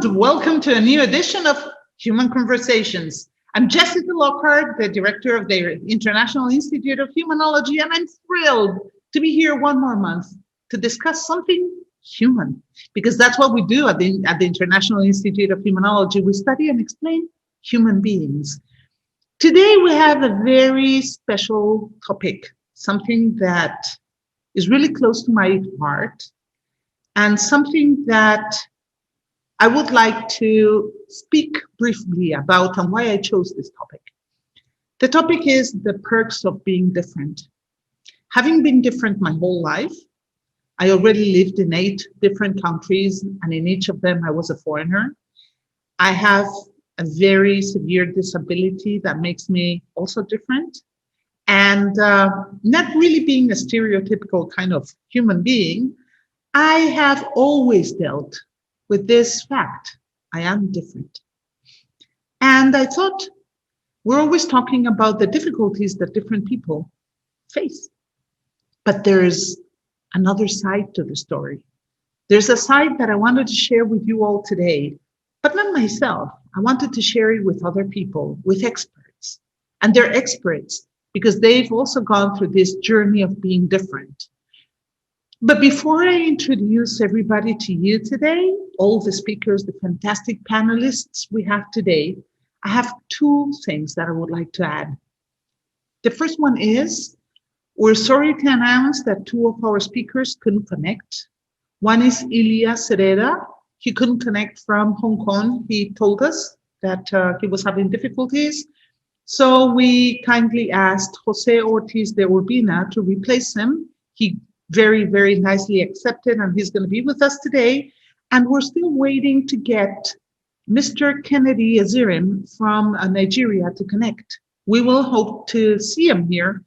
and welcome to a new edition of Human Conversations. I'm Jessica Lockhart, the director of the International Institute of Humanology, and I'm thrilled to be here one more month to discuss something human, because that's what we do at the International Institute of Humanology. We study and explain human beings. Today we have a very special topic, something that is really close to my heart, and something that I would like to speak briefly about and why I chose this topic. The topic is the perks of being different. Having been different my whole life, I already lived in 8 different countries, and in each of them I was a foreigner. I have a very severe disability that makes me also different. And not really being a stereotypical kind of human being, I have always dealt with this fact: I am different. And I thought, we're always talking about the difficulties that different people face. But there's another side to the story. There's a side that I wanted to share with you all today, but not myself. I wanted to share it with other people, with experts. And they're experts because they've also gone through this journey of being different. But before I introduce everybody to you today, all the speakers, the fantastic panelists we have today, I have 2 things that I would like to add. The first one is, we're sorry to announce that 2 of our speakers couldn't connect. One is Ilya Sereda. He couldn't connect from Hong Kong. He told us that he was having difficulties. So we kindly asked José Ortiz de Urbina to replace him. He very, very nicely accepted, and he's going to be with us today. And we're still waiting to get Mr. Kennedy Ezirim from Nigeria to connect. We will hope to see him here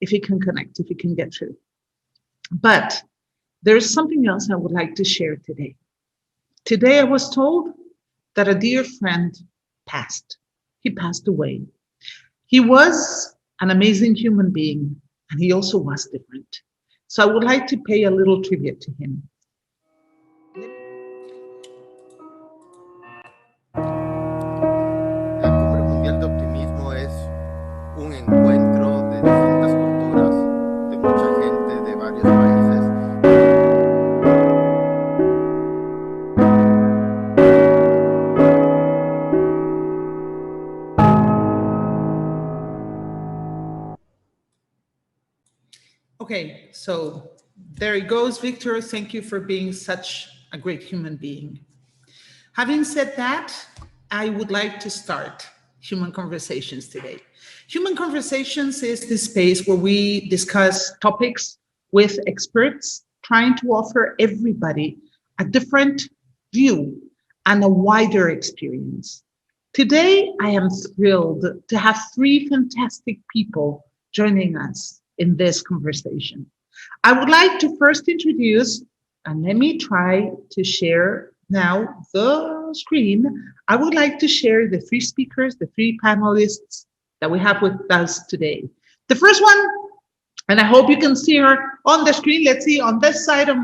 if he can connect, if he can get through. But there's something else I would like to share today. Today I was told that a dear friend passed. He passed away. He was an amazing human being, and he also was different. So I would like to pay a little tribute to him. La Cumbre Mundial de Optimismo es un encuentro de distintas culturas, de mucha gente de varios países. Okay, so there he goes, Victor. Thank you for being such a great human being. Having said that, I would like to start Human Conversations today. Human Conversations is the space where we discuss topics with experts, trying to offer everybody a different view and a wider experience. Today, I am thrilled to have 3 fantastic people joining us in this conversation. I would like to first introduce, and let me try to share now the screen. I would like to share the 3 speakers, the 3 panelists that we have with us today. The first one, and I hope you can see her on the screen. Let's see, on this side of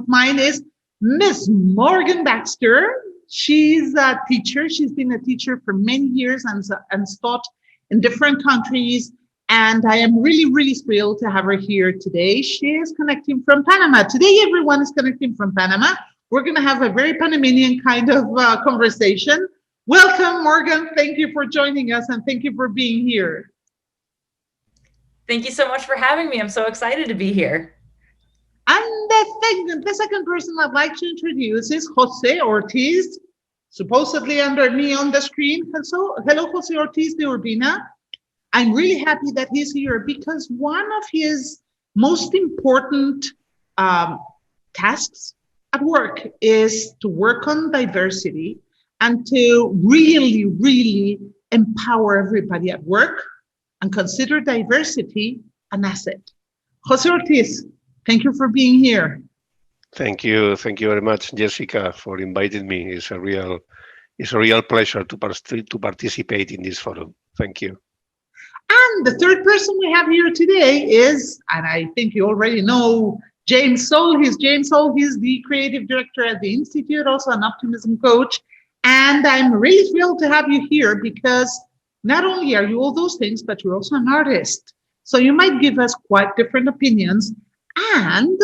mine is Miss Morgan Baxter. She's a teacher. She's been a teacher for many years and taught in different countries. And I am really, really thrilled to have her here today. She is connecting from Panama. Today, everyone is connecting from Panama. We're going to have a very Panamanian kind of conversation. Welcome, Morgan. Thank you for joining us, and thank you for being here. Thank you so much for having me. I'm so excited to be here. And the second person I'd like to introduce is José Ortiz, supposedly under me on the screen. Hello, José Ortiz de Urbina. I'm really happy that he's here because one of his most important tasks at work is to work on diversity and to really, really empower everybody at work and consider diversity an asset. José Ortiz, thank you for being here. Thank you very much, Jessica, for inviting me. It's a real pleasure to participate in this forum. Thank you. And the third person we have here today is, and I think you already know, James S.O.U.L. He's James S.O.U.L. He's the creative director at the Institute, also an optimism coach. And I'm really thrilled to have you here because not only are you all those things, but you're also an artist. So you might give us quite different opinions and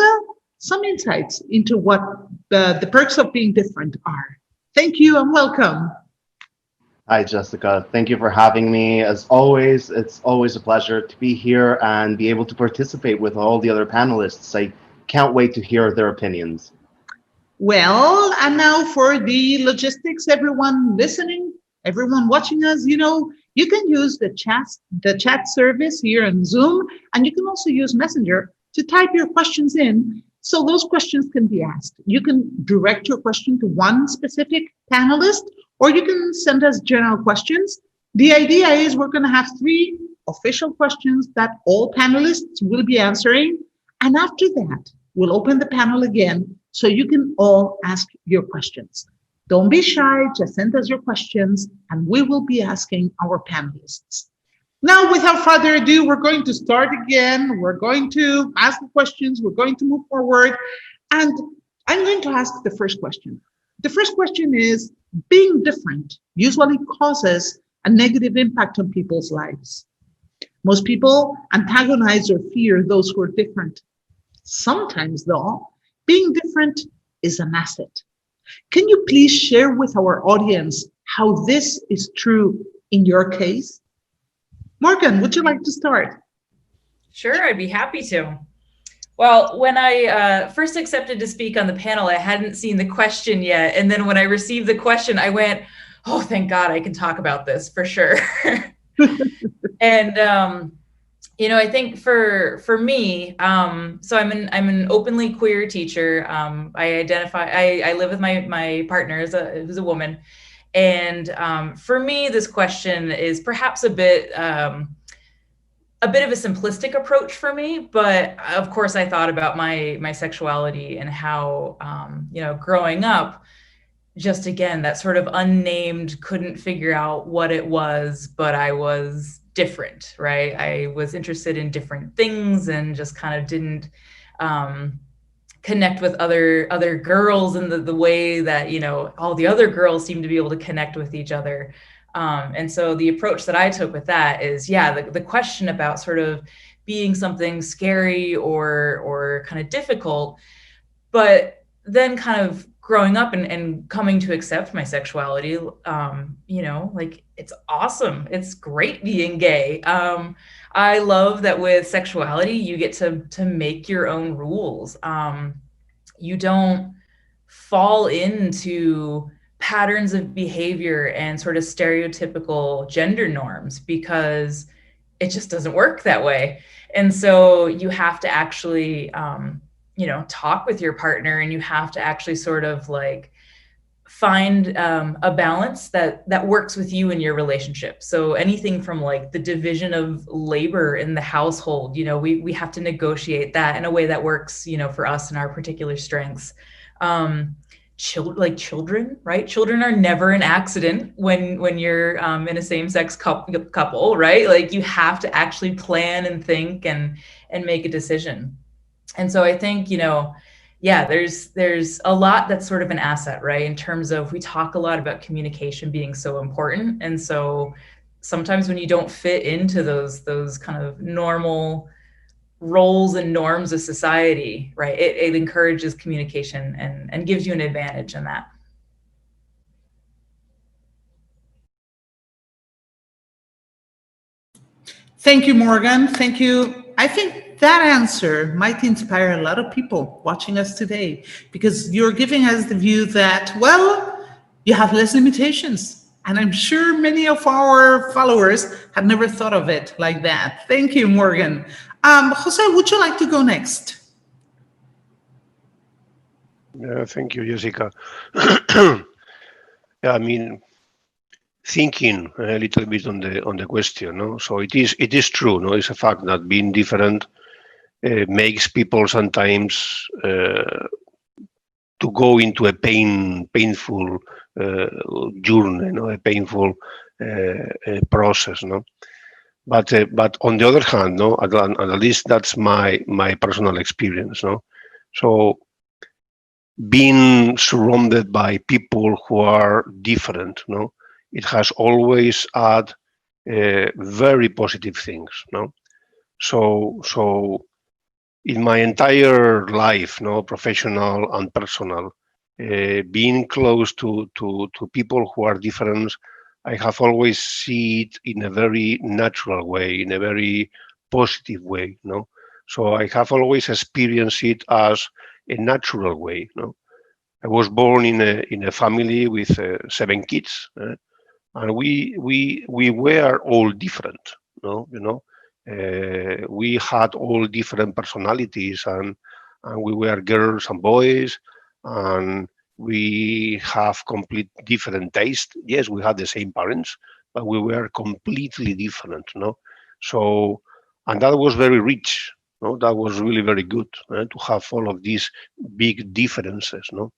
some insights into what the perks of being different are. Thank you and welcome. Hi, Jessica. Thank you for having me. As always, it's always a pleasure to be here and be able to participate with all the other panelists. I can't wait to hear their opinions. Well, and now for the logistics, everyone listening, everyone watching us, you can use the chat service here on Zoom, and you can also use Messenger to type your questions in so those questions can be asked. You can direct your question to one specific panelist, or you can send us general questions. The idea is we're going to have 3 official questions that all panelists will be answering. And after that, we'll open the panel again so you can all ask your questions. Don't be shy, just send us your questions and we will be asking our panelists. Now, without further ado, we're going to start again. We're going to ask the questions. We're going to move forward. And I'm going to ask the first question. The first question is, being different usually causes a negative impact on people's lives. Most people antagonize or fear those who are different. Sometimes, though, being different is an asset. Can you please share with our audience how this is true in your case? Morgan, would you like to start? Sure, I'd be happy to. Well, when I first accepted to speak on the panel, I hadn't seen the question yet. And then when I received the question, I went, oh, thank God I can talk about this for sure. And, I think for me, so I'm an openly queer teacher. I live with my partner who's a woman. And for me, this question is perhaps a bit of a simplistic approach for me, but of course I thought about my sexuality and how, growing up, just again, that sort of unnamed, couldn't figure out what it was, but I was different, right? I was interested in different things and just kind of didn't connect with other girls in the way that, all the other girls seem to be able to connect with each other. And so the approach that I took with that is, the question about sort of being something scary or kind of difficult, but then kind of growing up and coming to accept my sexuality, it's awesome. It's great being gay. I love that with sexuality, you get to make your own rules. You don't fall into patterns of behavior and sort of stereotypical gender norms because it just doesn't work that way. And so you have to actually, talk with your partner, and you have to actually sort of like find a balance that works with you in your relationship. So anything from like the division of labor in the household, we have to negotiate that in a way that works, for us and our particular strengths. Children, right? Children are never an accident when you're in a same-sex couple, right? Like you have to actually plan and think and make a decision. And so I think, there's a lot that's sort of an asset, right? In terms of, we talk a lot about communication being so important. And so sometimes when you don't fit into those kind of normal roles and norms of society, right, it encourages communication and gives you an advantage in that. Thank you, Morgan. Thank you. I think that answer might inspire a lot of people watching us today, because you're giving us the view that, well, you have less limitations. And I'm sure many of our followers have never thought of it like that. Thank you, Morgan. José, would you like to go next? Yeah, thank you, Jessica. Thinking a little bit on the question, no? So it is true, no? It's a fact that being different makes people sometimes to go into a painful journey, no? A painful process, no? But on the other hand, no, at least that's my personal experience, no. So being surrounded by people who are different, no, it has always had very positive things, no. So in my entire life, no, professional and personal, being close to people who are different, I have always seen it in a very natural way, in a very positive way, no. So I have always experienced it as a natural way, no. I was born in a family with 7 kids, and we were all different, no, you know. We had all different personalities, and we were girls and boys, and we have complete different taste. Yes, we had the same parents, but we were completely different, no. So, and that was very rich, no. That was really very good, to have all of these big differences, no.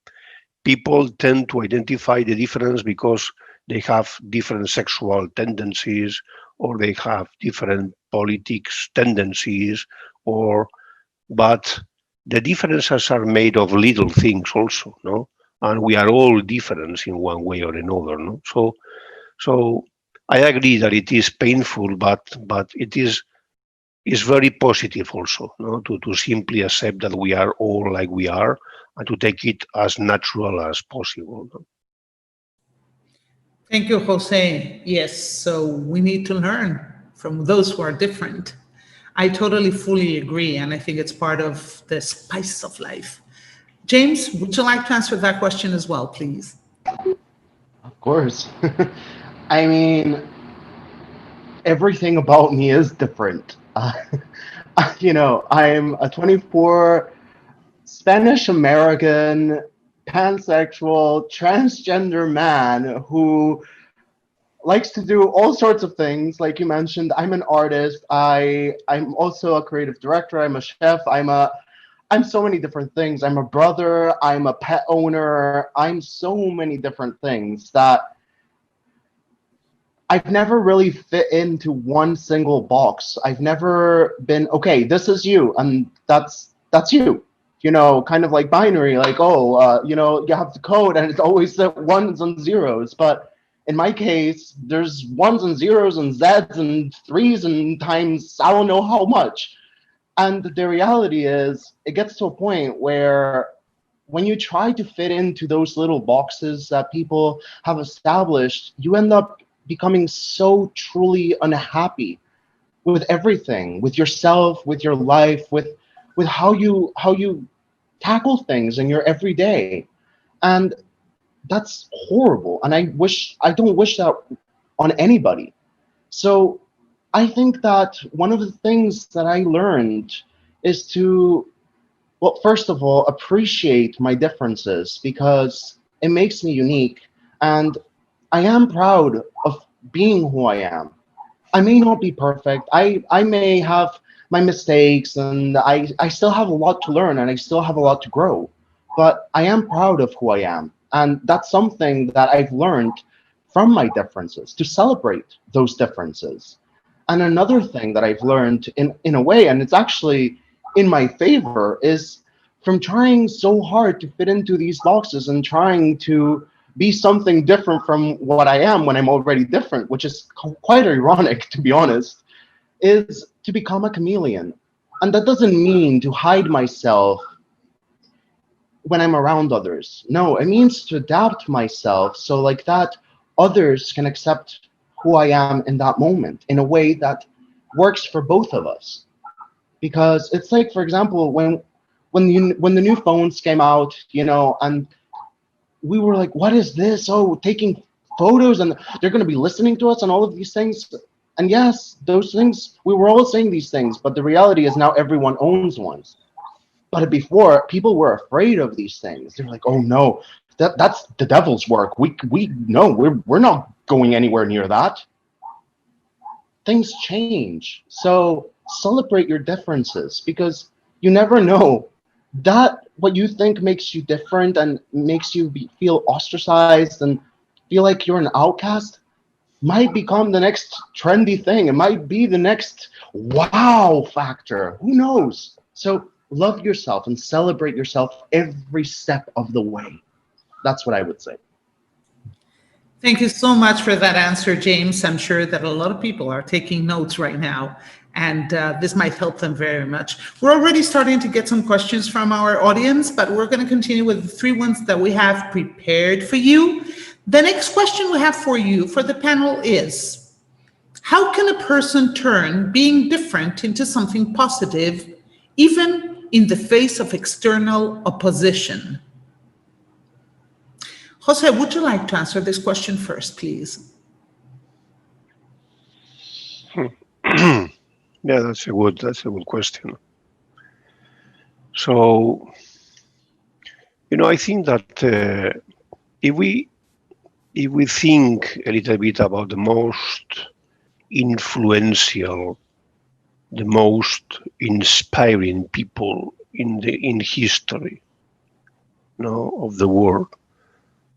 People tend to identify the difference because they have different sexual tendencies, or they have different politics tendencies, or but the differences are made of little things also, no? And we are all different in one way or another, no? So I agree that it is painful, but it is very positive also, no? To simply accept that we are all like we are, and to take it as natural as possible, no? Thank you, Jose. Yes, so we need to learn from those who are different. I totally, fully agree, and I think it's part of the spice of life. James, would you like to answer that question as well, please? Of course. I mean, everything about me is different. I'm a 24 Spanish American pansexual transgender man who likes to do all sorts of things. Like you mentioned, I'm an artist. I'm also a creative director. I'm a chef. I'm so many different things. I'm a brother. I'm a pet owner. I'm so many different things that I've never really fit into one single box. I've never been, okay, this is you, and that's you. Kind of like binary, like, oh, you have the code and it's always the ones and zeros. But in my case, there's ones and zeros and z's and threes and times I don't know how much. And the reality is, it gets to a point where when you try to fit into those little boxes that people have established, you end up becoming so truly unhappy with everything, with yourself, with your life, with how you tackle things in your everyday. And that's horrible. And I don't wish that on anybody. So I think that one of the things that I learned is to, well, first of all, appreciate my differences, because it makes me unique. And I am proud of being who I am. I may not be perfect. I may have my mistakes, and I still have a lot to learn, and I still have a lot to grow. But I am proud of who I am. And that's something that I've learned from my differences, to celebrate those differences. And another thing that I've learned in a way, and it's actually in my favor, is from trying so hard to fit into these boxes and trying to be something different from what I am when I'm already different, which is quite ironic, to be honest, is to become a chameleon. And that doesn't mean to hide myself when I'm around others. No, it means to adapt myself so like that others can accept who I am in that moment in a way that works for both of us. Because it's like, for example, when the new phones came out, and we were like, what is this? Oh, taking photos, and they're going to be listening to us and all of these things. And yes, those things, we were all saying these things, but the reality is now everyone owns one. But before, people were afraid of these things. They're like, oh no, that's the devil's work. We no, we're not going anywhere near that. Things change. So celebrate your differences, because you never know that what you think makes you different and makes you feel ostracized and feel like you're an outcast might become the next trendy thing. It might be the next wow factor. Who knows? So love yourself and celebrate yourself every step of the way. That's what I would say. Thank you so much for that answer, James. I'm sure that a lot of people are taking notes right now, and this might help them very much. We're already starting to get some questions from our audience, but we're going to continue with the 3 ones that we have prepared for you. The next question we have for you, for the panel, is how can a person turn being different into something positive, even in the face of external opposition? José, would you like to answer this question first, please? Yeah, that's a good question. So, I think that if we think a little bit about the most influential, the most inspiring people in history, of the world,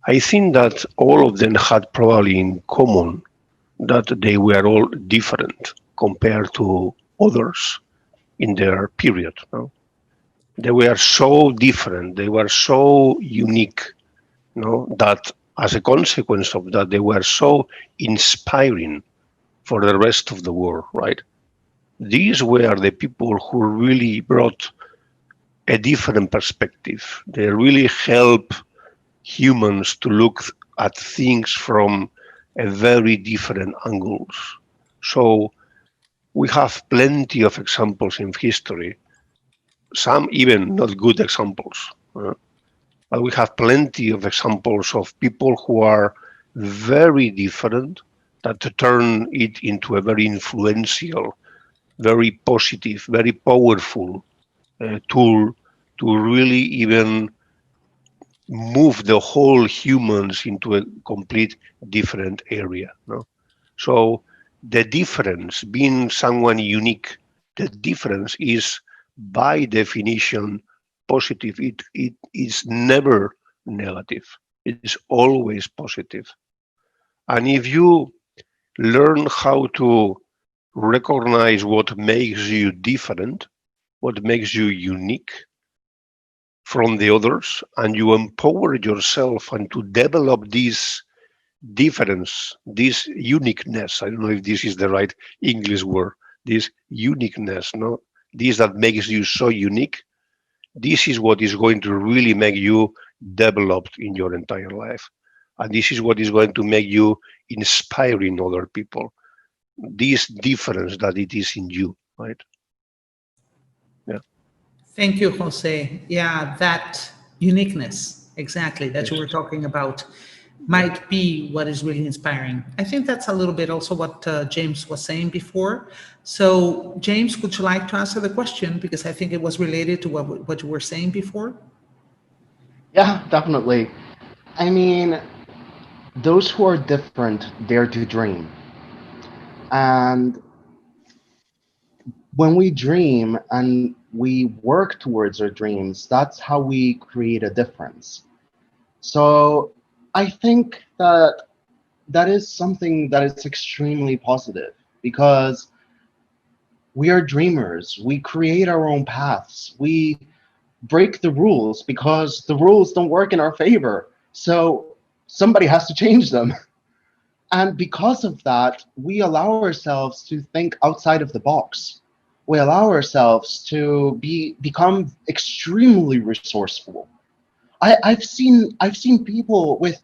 I think that all of them had probably in common that they were all different compared to others in their period. They were so different, they were so unique, that as a consequence of that, they were so inspiring for the rest of the world, right? These were the people who really brought a different perspective. They really helped humans to look at things from a very different angles. So we have plenty of examples in history, some even not good examples, but we have plenty of examples of people who are very different that turn it into a very influential, very positive, very powerful tool to really even move the whole humans into a complete different area. So the difference, being someone unique, the difference is by definition positive. It is never negative. It is always positive. And if you learn how to recognize what makes you different, what makes you unique from the others, and you empower yourself and to develop this difference, this uniqueness. I don't know if this is the right English word, this uniqueness, this that makes you so unique. This is what is going to really make you developed in your entire life. And this is what is going to make you inspiring other people. This difference that it is in you, right? Yeah. Thank you, Jose. Yeah, that uniqueness, exactly, that you were talking about, might be what is really inspiring. I think that's a little bit also what James was saying before. So, James, would you like to answer the question? Because I think it was related to what you were saying before. Yeah, definitely. I mean, those who are different dare to dream. And when we dream and we work towards our dreams, that's how we create a difference. So I think that that is something that is extremely positive, because we are dreamers. We create our own paths. We break the rules because the rules don't work in our favor. So somebody has to change them. And because of that, we allow ourselves to think outside of the box. We allow ourselves to become extremely resourceful. I've seen people with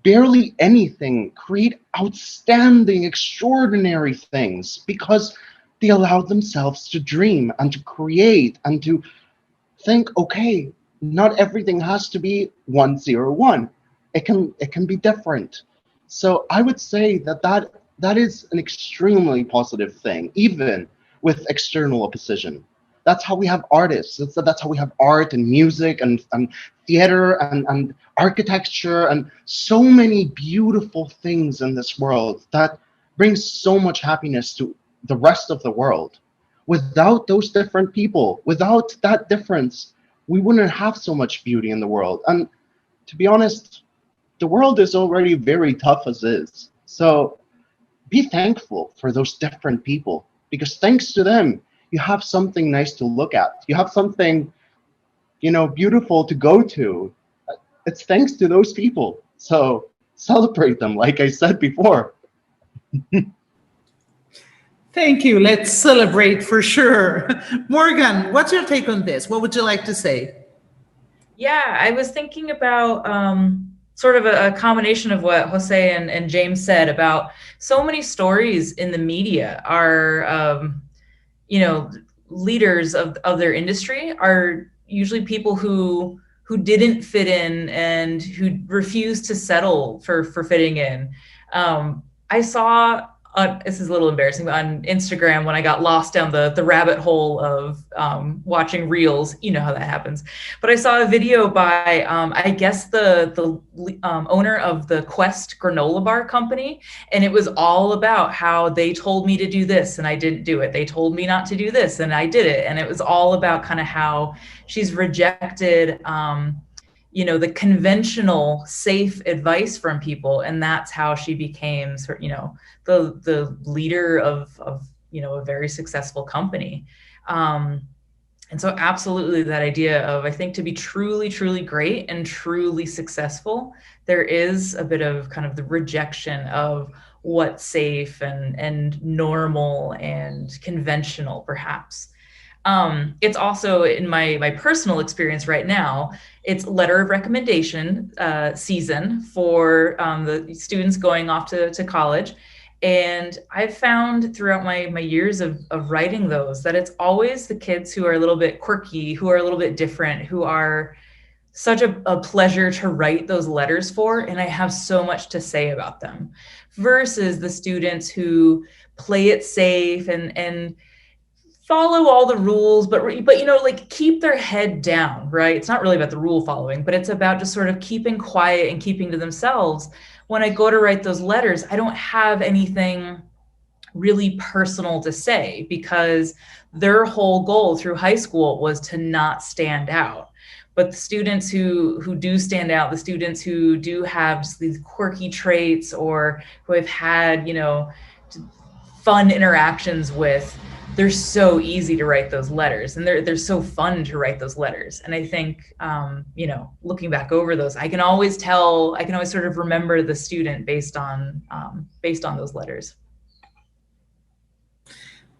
barely anything create outstanding, extraordinary things because they allowed themselves to dream and to create and to think, okay, not everything has to be 101. It can be different. So I would say that is an extremely positive thing, even with external opposition. That's how we have artists. That's how we have art and music and theater and architecture and so many beautiful things in this world that brings so much happiness to the rest of the world. Without those different people, without that difference, we wouldn't have so much beauty in the world. And to be honest, the world is already very tough as is. So be thankful for those different people, because thanks to them, you have something nice to look at. You have something, beautiful to go to. It's thanks to those people. So celebrate them, like I said before. Thank you. Let's celebrate for sure. Morgan, what's your take on this? What would you like to say? Yeah, I was thinking about sort of a combination of what Jose and James said about so many stories in the media are, leaders of their industry are usually people who didn't fit in and who refused to settle for fitting in. I saw, this is a little embarrassing, but on Instagram, when I got lost down the rabbit hole of watching reels, you know how that happens. But I saw a video by, I guess, the owner of the Quest granola bar company. And it was all about how they told me to do this and I didn't do it. They told me not to do this and I did it. And it was all about kind of how she's rejected the conventional safe advice from people, and that's how she became the leader of a very successful company. And so absolutely that idea of, I think, to be truly, truly great and truly successful, there is a bit of kind of the rejection of what's safe and normal and conventional, perhaps. It's also, in my personal experience right now, it's letter of recommendation season for the students going off to college. And I've found throughout my years of writing those that it's always the kids who are a little bit quirky, who are a little bit different, who are such a pleasure to write those letters for. And I have so much to say about them versus the students who play it safe and follow all the rules, but keep their head down, right? It's not really about the rule following, but it's about just sort of keeping quiet and keeping to themselves. When I go to write those letters, I don't have anything really personal to say because their whole goal through high school was to not stand out. But the students who do stand out, the students who do have just these quirky traits or who have had, fun interactions with, they're so easy to write those letters, and they're so fun to write those letters. And I think, looking back over those, I can always sort of remember the student based on those letters.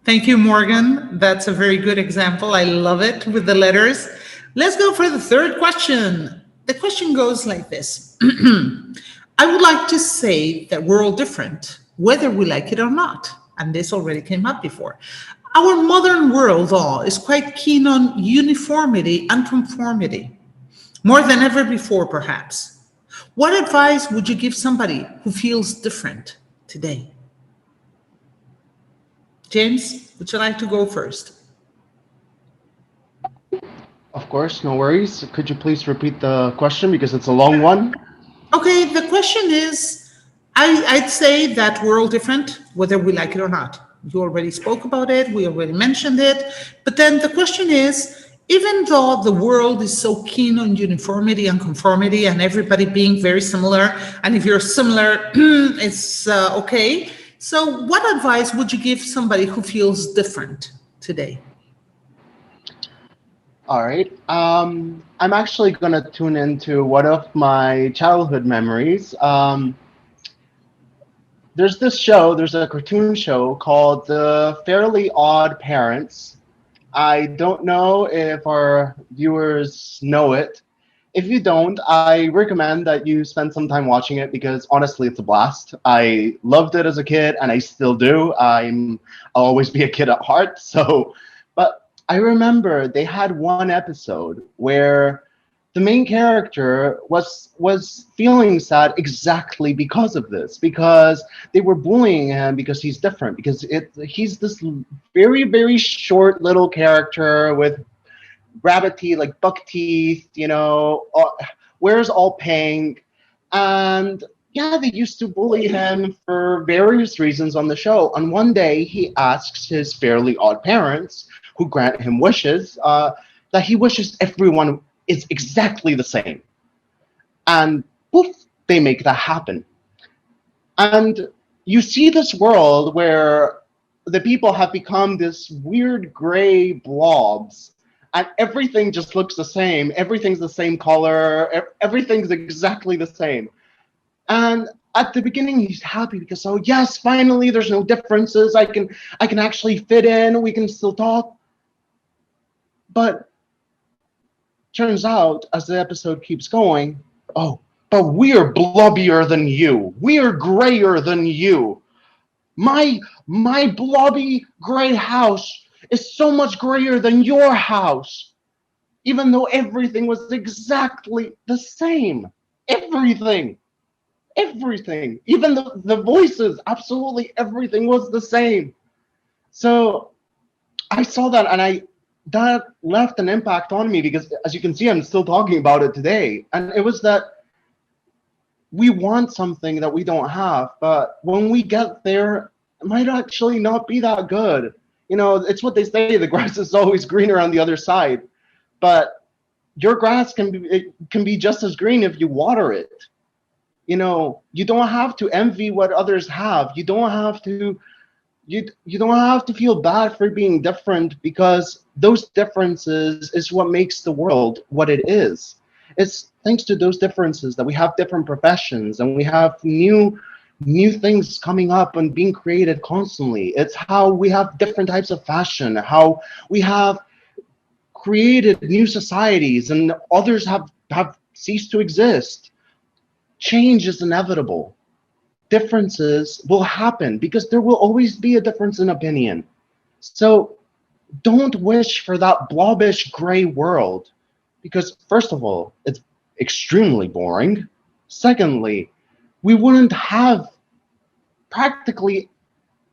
Thank you, Morgan. That's a very good example. I love it with the letters. Let's go for the third question. The question goes like this. I would like to say that we're all different, whether we like it or not. And this already came up before. Our modern world, though, is quite keen on uniformity and conformity, more than ever before, perhaps. What advice would you give somebody who feels different today? James, would you like to go first? Of course, no worries. Could you please repeat the question because it's a long one? Okay, the question is, I'd say that we're all different, whether we like it or not. You already spoke about it, we already mentioned it, but then the question is, even though the world is so keen on uniformity and conformity and everybody being very similar, and if you're similar, it's okay. So what advice would you give somebody who feels different today? All right. I'm actually going to tune into one of my childhood memories. There's a cartoon show called The Fairly Odd Parents. I don't know if our viewers know it. If you don't, I recommend that you spend some time watching it because honestly, it's a blast. I loved it as a kid and I still do. I'll always be a kid at heart. But I remember they had one episode where the main character was feeling sad exactly because of this, because they were bullying him because he's different, because he's this very, very short little character with rabbit teeth, like buck teeth, wears all pink. And yeah, they used to bully him for various reasons on the show. And one day he asks his fairly odd parents, who grant him wishes, that he wishes everyone is exactly the same. And poof, they make that happen. And you see this world where the people have become this weird gray blobs, and everything just looks the same. Everything's the same color. Everything's exactly the same. And at the beginning, he's happy because, oh yes, finally, there's no differences. I can actually fit in. We can still talk. But turns out, as the episode keeps going, oh, but we're blobbier than you. We're grayer than you. My blobby gray house is so much grayer than your house, even though everything was exactly the same. Everything, even the voices, absolutely everything was the same. So I saw that, and that left an impact on me, because as you can see, I'm still talking about it today. And it was that we want something that we don't have, but when we get there, it might actually not be that good. You know, it's what they say, the grass is always greener on the other side. But your grass can be just as green if you water it. You know, you don't have to envy what others have. You don't have to feel bad for being different, because those differences is what makes the world what it is. It's thanks to those differences that we have different professions, and we have new things coming up and being created constantly. It's how we have different types of fashion, how we have created new societies, and others have ceased to exist. Change is inevitable. Differences will happen because there will always be a difference in opinion. So don't wish for that blobbish gray world, because first of all, it's extremely boring. Secondly, we wouldn't have practically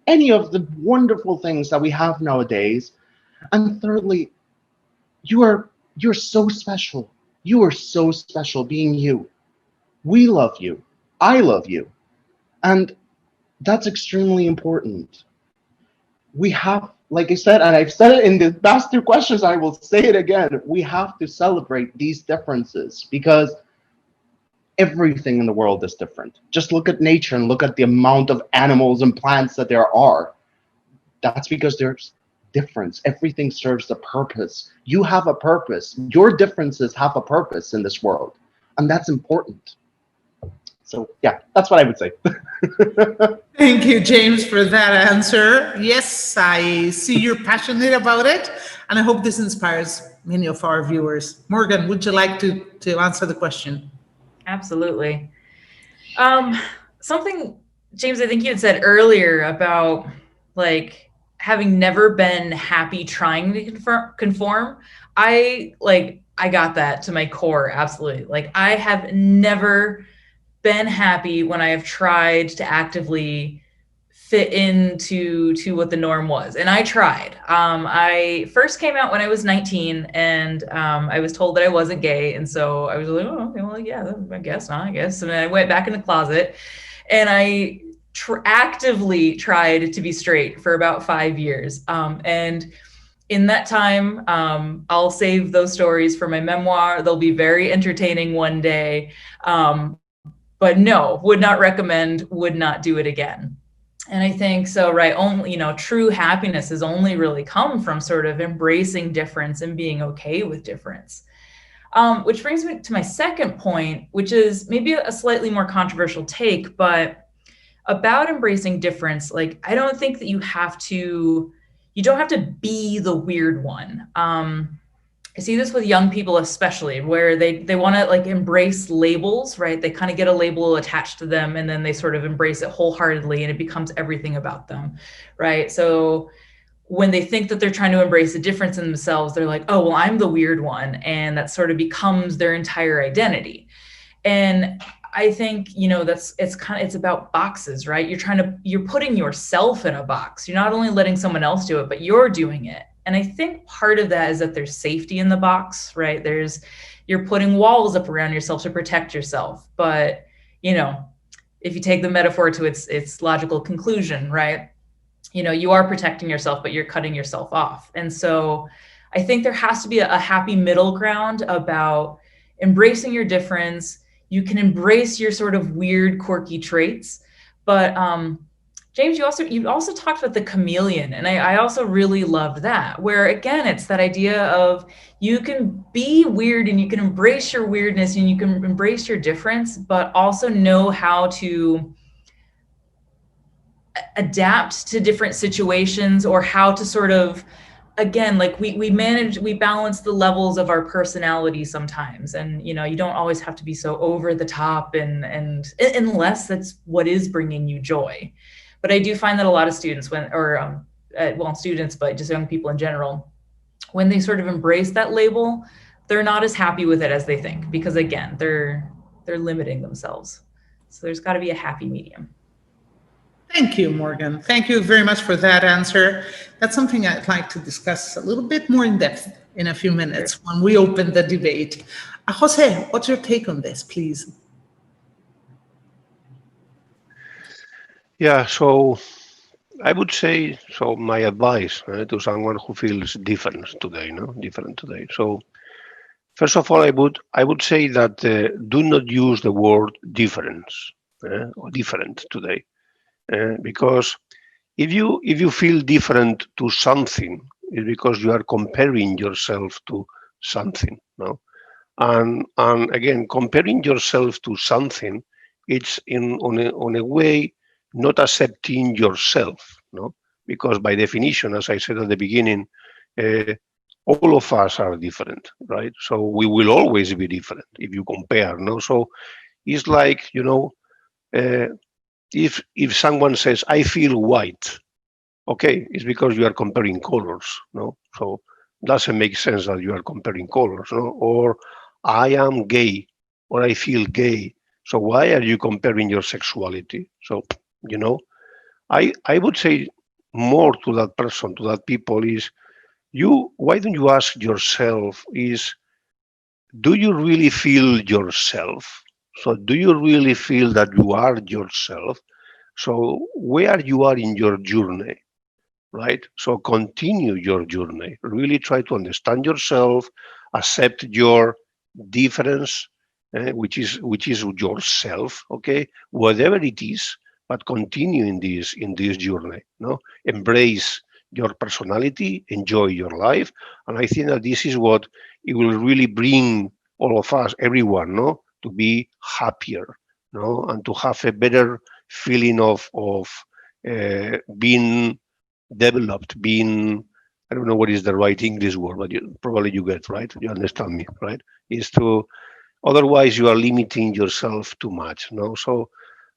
any of the wonderful things that we have nowadays. And thirdly, you're so special. You are so special being you. We love you. I love you. And that's extremely important. We have, like I said, and I've said it in the past 2 questions, I will say it again, we have to celebrate these differences, because everything in the world is different. Just look at nature and look at the amount of animals and plants that there are. That's because there's difference. Everything serves a purpose. You have a purpose. Your differences have a purpose in this world, and that's important. So yeah, that's what I would say. Thank you, James, for that answer. Yes, I see you're passionate about it, and I hope this inspires many of our viewers. Morgan, would you like to answer the question? Absolutely. Something, James, I think you had said earlier about like having never been happy trying to conform. I got that to my core. Absolutely. Like, I have never been happy when I have tried to actively fit into what the norm was. And I tried. I first came out when I was 19, and I was told that I wasn't gay. And so I was like, oh, okay, well, yeah, I guess not, I guess. And then I went back in the closet, and I actively tried to be straight for about 5 years. And in that time, I'll save those stories for my memoir. They'll be very entertaining one day. But no, would not recommend, would not do it again. And I think so, right? Only, true happiness has only really come from sort of embracing difference and being okay with difference. Which brings me to my second point, which is maybe a slightly more controversial take, but about embracing difference. Like, I don't think that you don't have to be the weird one. I see this with young people, especially, where they want to like embrace labels, right? They kind of get a label attached to them, and then they sort of embrace it wholeheartedly, and it becomes everything about them, right? So when they think that they're trying to embrace a difference in themselves, they're like, oh, well, I'm the weird one. And that sort of becomes their entire identity. And I think, it's about boxes, right? You're putting yourself in a box. You're not only letting someone else do it, but you're doing it. And I think part of that is that there's safety in the box, right? You're putting walls up around yourself to protect yourself. But, if you take the metaphor to its logical conclusion, right? You are protecting yourself, but you're cutting yourself off. And so I think there has to be a happy middle ground about embracing your difference. You can embrace your sort of weird, quirky traits, but James, you also talked about the chameleon, and I also really loved that, where again, it's that idea of you can be weird and you can embrace your weirdness and you can embrace your difference, but also know how to adapt to different situations, or how to sort of, again, like we balance the levels of our personality sometimes. And, you know, you don't always have to be so over the top and unless that's what is bringing you joy. But I do find that a lot of students students, but just young people in general, when they sort of embrace that label, they're not as happy with it as they think, because again, they're limiting themselves. So there's got to be a happy medium. Thank you, Morgan. Thank you very much for that answer. That's something I'd like to discuss a little bit more in depth in a few minutes when we open the debate. José, what's your take on this, please? Yeah, so I would say, so my advice to someone who feels different today. So first of all, I would say that do not use the word difference or different today, because if you feel different to something, it's because you are comparing yourself to something. No, and again, comparing yourself to something, it's on a way not accepting yourself, no? Because by definition, as I said at the beginning, all of us are different, right? So we will always be different if you compare, no? So it's like, you know, if someone says, I feel white, okay, it's because you are comparing colors, no? So doesn't make sense that you are comparing colors, no? Or I am gay, or I feel gay. So why are you comparing your sexuality? So, you know, I would say more to that person, to that people is, why don't you ask yourself is, do you really feel yourself? So do you really feel that you are yourself? So where you are in your journey, right? So continue your journey. Really try to understand yourself, accept your difference, which is yourself, okay? Whatever it is, but continue in this journey. No, embrace your personality, enjoy your life, and I think that this is what it will really bring all of us, everyone, no, to be happier, no, and to have a better feeling of being developed, being, I don't know what is the right English word, but probably you get, right? You understand me, right? Is to, otherwise you are limiting yourself too much, no? So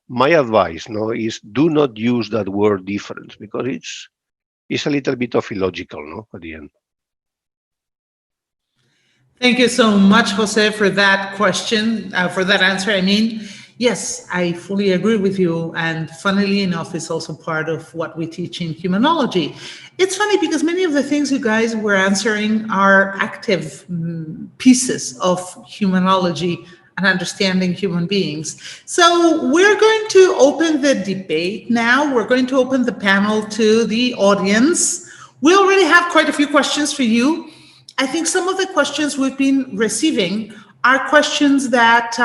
my advice, no, is do not use that word difference, because it's a little bit of illogical, no, at the end. Thank you so much, Jose, for that question, for that answer. I mean, yes, I fully agree with you. And funnily enough, it's also part of what we teach in Humanology. It's funny because many of the things you guys were answering are active pieces of Humanology and understanding human beings. So we're going to open the debate now. We're going to open the panel to the audience. We already have quite a few questions for you. I think some of the questions we've been receiving are questions that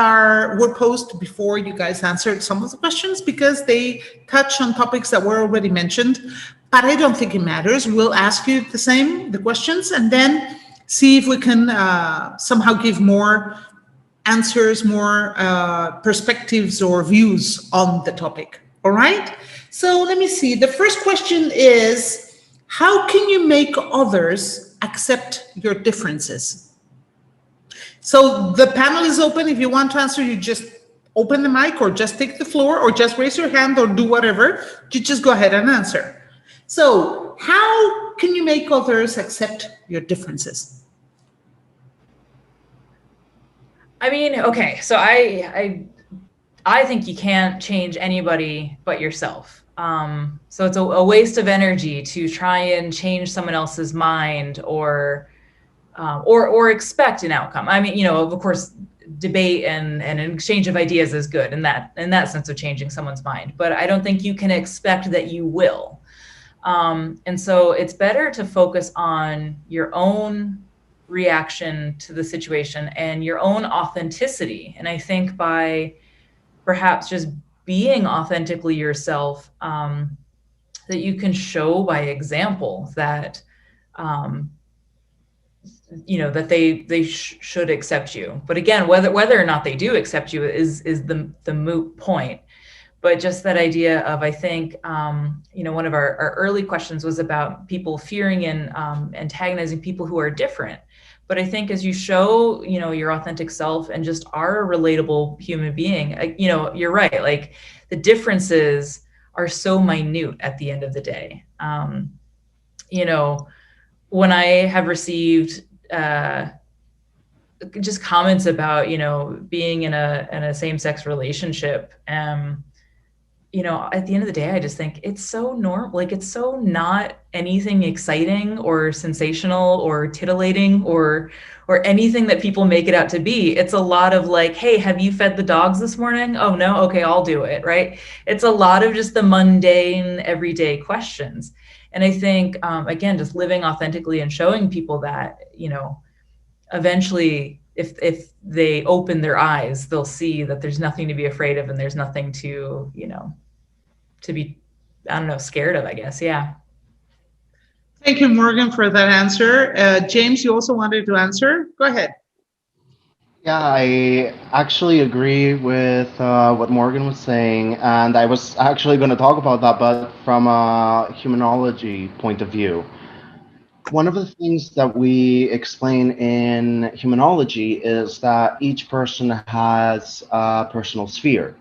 were posed before you guys answered some of the questions, because they touch on topics that were already mentioned. But I don't think it matters. We'll ask you the questions, and then see if we can somehow give more answers, more perspectives or views on the topic. All right? So let me see. The first question is, how can you make others accept your differences? So the panel is open. If you want to answer, you just open the mic, or just take the floor, or just raise your hand, or do whatever. You just go ahead and answer. So how can you make others accept your differences? I mean, okay, so I think you can't change anybody but yourself. So it's a waste of energy to try and change someone else's mind or expect an outcome. I mean, you know, of course, debate and an exchange of ideas is good in that sense of changing someone's mind. But I don't think you can expect that you will. And so it's better to focus on your own reaction to the situation and your own authenticity. And I think by perhaps just being authentically yourself, that you can show by example that, that they should accept you. But again, whether or not they do accept you is the moot point. But just that idea of, I think, one of our early questions was about people fearing and antagonizing people who are different. But I think as you show, your authentic self and just are a relatable human being, you're right. Like, the differences are so minute at the end of the day. When I have received just comments about, being in a same-sex relationship, at the end of the day, I just think it's so normal. Like, it's so not anything exciting or sensational or titillating or anything that people make it out to be. It's a lot of like, hey, have you fed the dogs this morning? Oh, no. Okay, I'll do it. Right. It's a lot of just the mundane, everyday questions. And I think, again, just living authentically and showing people that, eventually, if they open their eyes, they'll see that there's nothing to be afraid of and there's nothing to, to be, scared of, I guess. Yeah. Thank you, Morgan, for that answer. James, you also wanted to answer? Go ahead. Yeah, I actually agree with what Morgan was saying, and I was actually going to talk about that, but from a humanology point of view. One of the things that we explain in humanology is that each person has a personal sphere.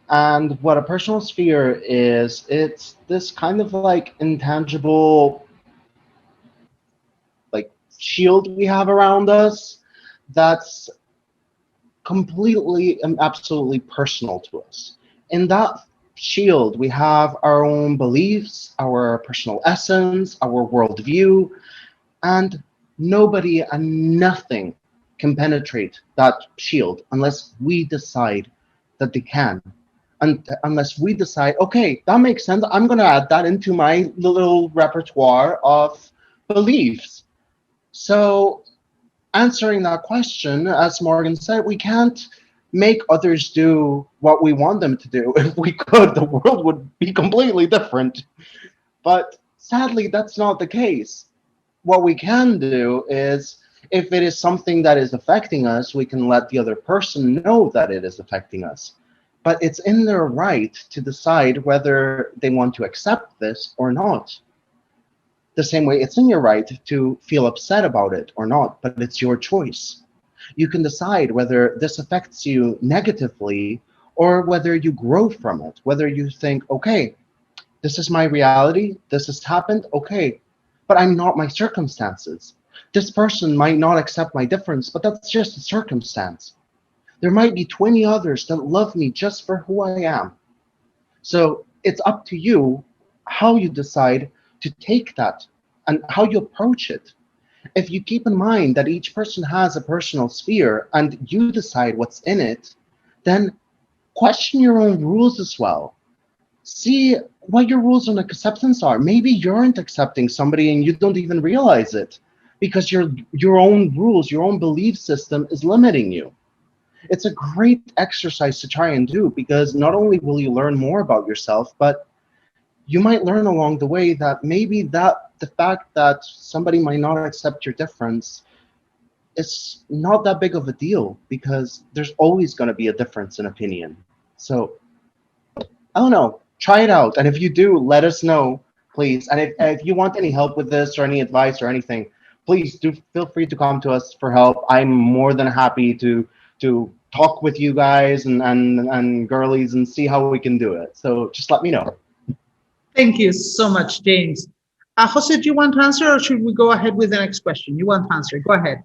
And what a personal sphere is, it's this kind of like intangible like shield we have around us that's completely and absolutely personal to us. In that shield, we have our own beliefs, our personal essence, our worldview, and nobody and nothing can penetrate that shield unless we decide that they can. And unless we decide, okay, that makes sense, I'm going to add that into my little repertoire of beliefs. So answering that question, as Morgan said, we can't make others do what we want them to do. If we could, the world would be completely different. But sadly, that's not the case. What we can do is, if it is something that is affecting us, we can let the other person know that it is affecting us. But it's in their right to decide whether they want to accept this or not. The same way it's in your right to feel upset about it or not, but it's your choice. You can decide whether this affects you negatively or whether you grow from it, whether you think, okay, this is my reality, this has happened, okay, but I'm not my circumstances. This person might not accept my difference, but that's just a circumstance. There might be 20 others that love me just for who I am. So it's up to you how you decide to take that and how you approach it. If you keep in mind that each person has a personal sphere and you decide what's in it, then question your own rules as well. See what your rules on acceptance are. Maybe you aren't accepting somebody and you don't even realize it because your own rules, your own belief system is limiting you. It's a great exercise to try and do because not only will you learn more about yourself, but you might learn along the way that maybe the fact that somebody might not accept your difference is not that big of a deal because there's always going to be a difference in opinion. So, I don't know, try it out. And if you do, let us know, please. And if you want any help with this or any advice or anything, please do feel free to come to us for help. I'm more than happy to talk with you guys and girlies and see how we can do it. So just let me know. Thank you so much, James. Jose, do you want to answer or should we go ahead with the next question? You want to answer, go ahead.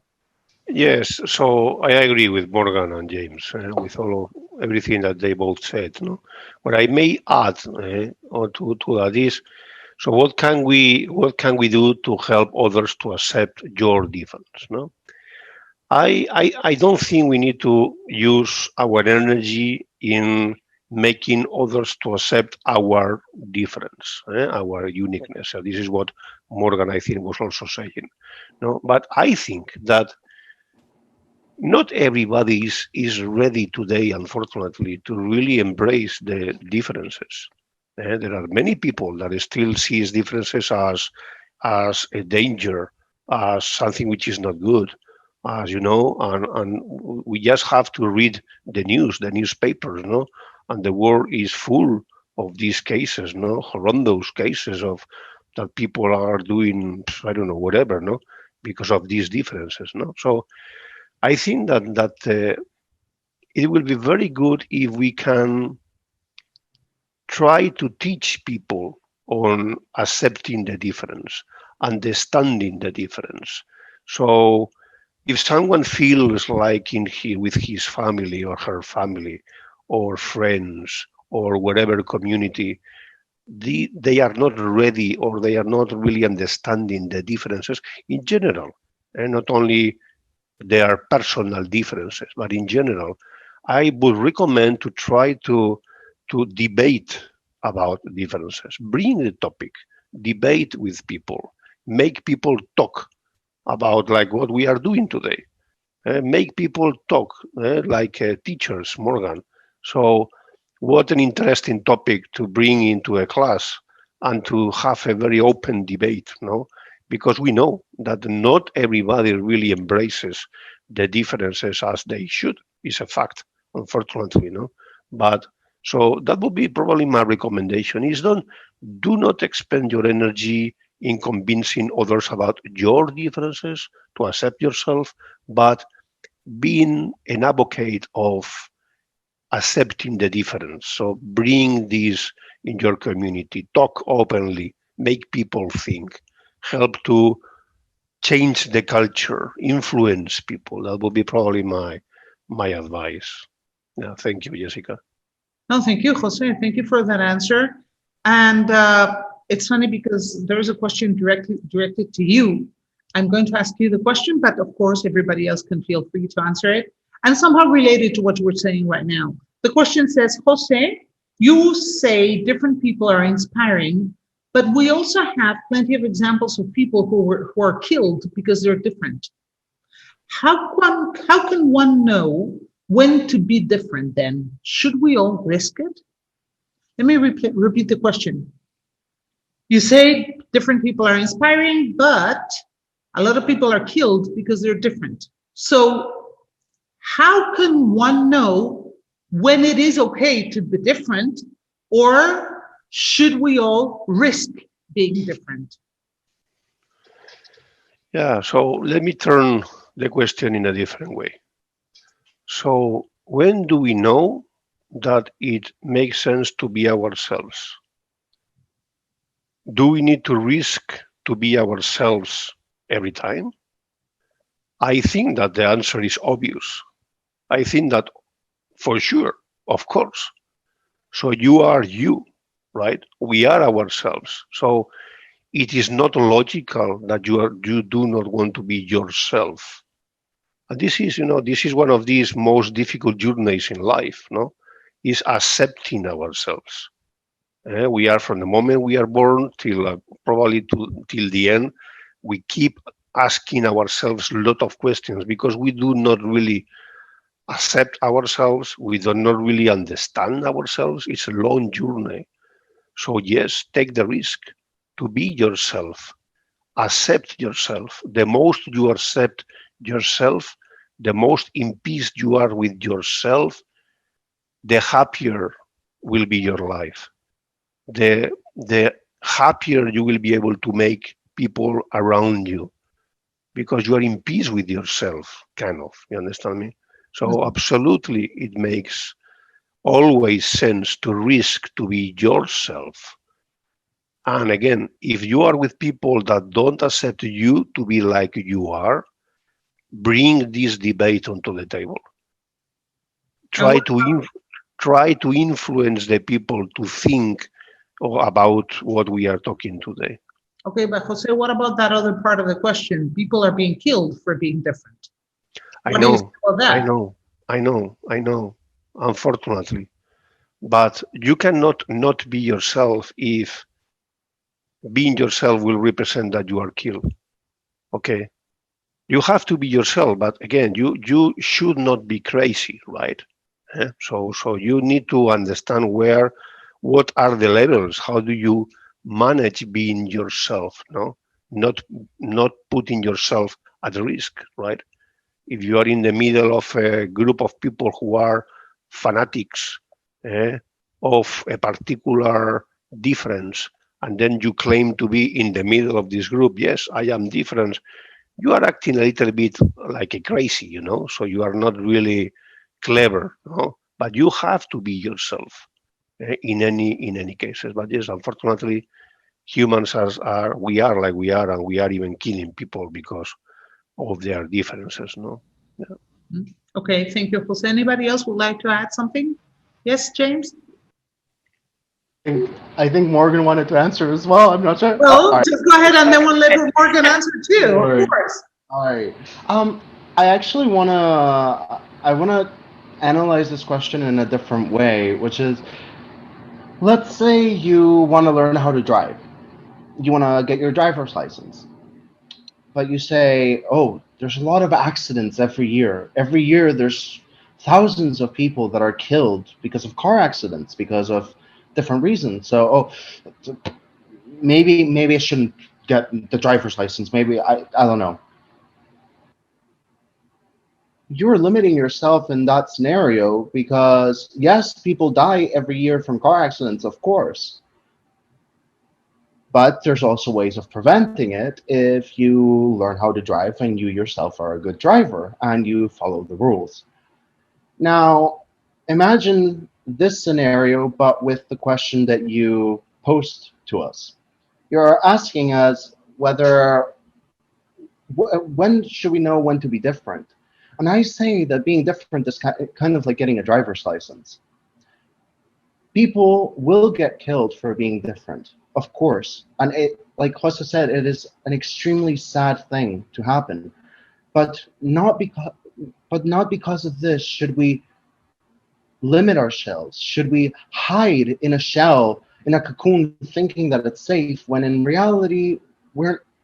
Yes, so I agree with Morgan and James with everything that they both said. No? What I may add to that is, so what can we do to help others to accept your difference? No, I don't think we need to use our energy in making others to accept our difference, our uniqueness. So this is what Morgan, I think, was also saying. No, but I think that not everybody is ready today, unfortunately, to really embrace the differences. There are many people that still sees differences as a danger, as something which is not good, as you know, and we just have to read the news, the newspapers, no, and the world is full of these cases, no, horrendous cases of that people are doing, I don't know, whatever, no, because of these differences, no. So I think that it will be very good if we can try to teach people on accepting the difference, understanding the difference. So if someone feels like with his family or her family or friends or whatever community, they are not ready or they are not really understanding the differences in general, and not only their personal differences, but in general, I would recommend to try to debate about differences, bring the topic, debate with people, make people talk about like what we are doing today. Make people talk like teachers, Morgan. So, what an interesting topic to bring into a class and to have a very open debate, no? Because we know that not everybody really embraces the differences as they should. It's a fact, unfortunately, no. But so that would be probably my recommendation: is do not expend your energy in convincing others about your differences to accept yourself, but being an advocate of accepting the difference. So bring this in your community, talk openly, make people think, help to change the culture, influence people. That would be probably my advice. Yeah, thank you, Jessica. No, thank you, Jose. Thank you for that answer. And it's funny because there is a question directed to you. I'm going to ask you the question, but of course, everybody else can feel free to answer it. And somehow related to what we're saying right now. The question says, Jose, you say different people are inspiring, but we also have plenty of examples of people who are killed because they're different. How can one know when to be different then? Should we all risk it? Let me repeat the question. You say different people are inspiring, but a lot of people are killed because they're different. So how can one know when it is okay to be different, or should we all risk being different? Yeah, so let me turn the question in a different way. So when do we know that it makes sense to be ourselves? Do we need to risk to be ourselves every time? I think that the answer is obvious. I think that for sure, of course. So you are you, right? We are ourselves. So it is not logical that you do not want to be yourself. And this is, this is one of these most difficult journeys in life, no? Is accepting ourselves. We are from the moment we are born till probably till the end. We keep asking ourselves a lot of questions because we do not really accept ourselves. We do not really understand ourselves. It's a long journey. So yes, take the risk to be yourself. Accept yourself. The most you accept yourself, the most in peace you are with yourself, the happier will be your life. The happier you will be able to make people around you because you are in peace with yourself, kind of. You understand me? So absolutely, it makes always sense to risk to be yourself. And again, if you are with people that don't accept you to be like you are, bring this debate onto the table. Try to influence the people to think about what we are talking today. Okay, but Jose, what about that other part of the question? People are being killed for being different. I know, unfortunately. But you cannot not be yourself if being yourself will represent that you are killed. Okay? You have to be yourself, but again, you should not be crazy, right? So you need to understand what are the levels? How do you manage being yourself? No, not putting yourself at risk, right? If you are in the middle of a group of people who are fanatics of a particular difference, and then you claim to be in the middle of this group, yes, I am different, you are acting a little bit like a crazy, so you are not really clever, no? But you have to be yourself in any cases. But yes, unfortunately, humans are we are like we are, and we are even killing people because of their differences, no? Yeah. Okay, thank you, Jose. Anybody else would like to add something? Yes, James? I think Morgan wanted to answer as well. I'm not sure. Well, All right. just go ahead and then we'll let Morgan answer too, of course. All right. I actually wanna analyze this question in a different way, which is, let's say you want to learn how to drive. You want to get your driver's license. But you say, oh, there's a lot of accidents every year. Every year there's thousands of people that are killed because of car accidents, because of different reasons. So, maybe I shouldn't get the driver's license. Maybe I don't know. You're limiting yourself in that scenario because yes, people die every year from car accidents, of course. But there's also ways of preventing it if you learn how to drive and you yourself are a good driver and you follow the rules. Now, imagine this scenario, but with the question that you posed to us. You're asking us when should we know when to be different? And I say that being different is kind of like getting a driver's license. People will get killed for being different, of course. And like Jose said, it is an extremely sad thing to happen. But not because of this should we limit ourselves. Should we hide in a shell, in a cocoon, thinking that it's safe, when in reality,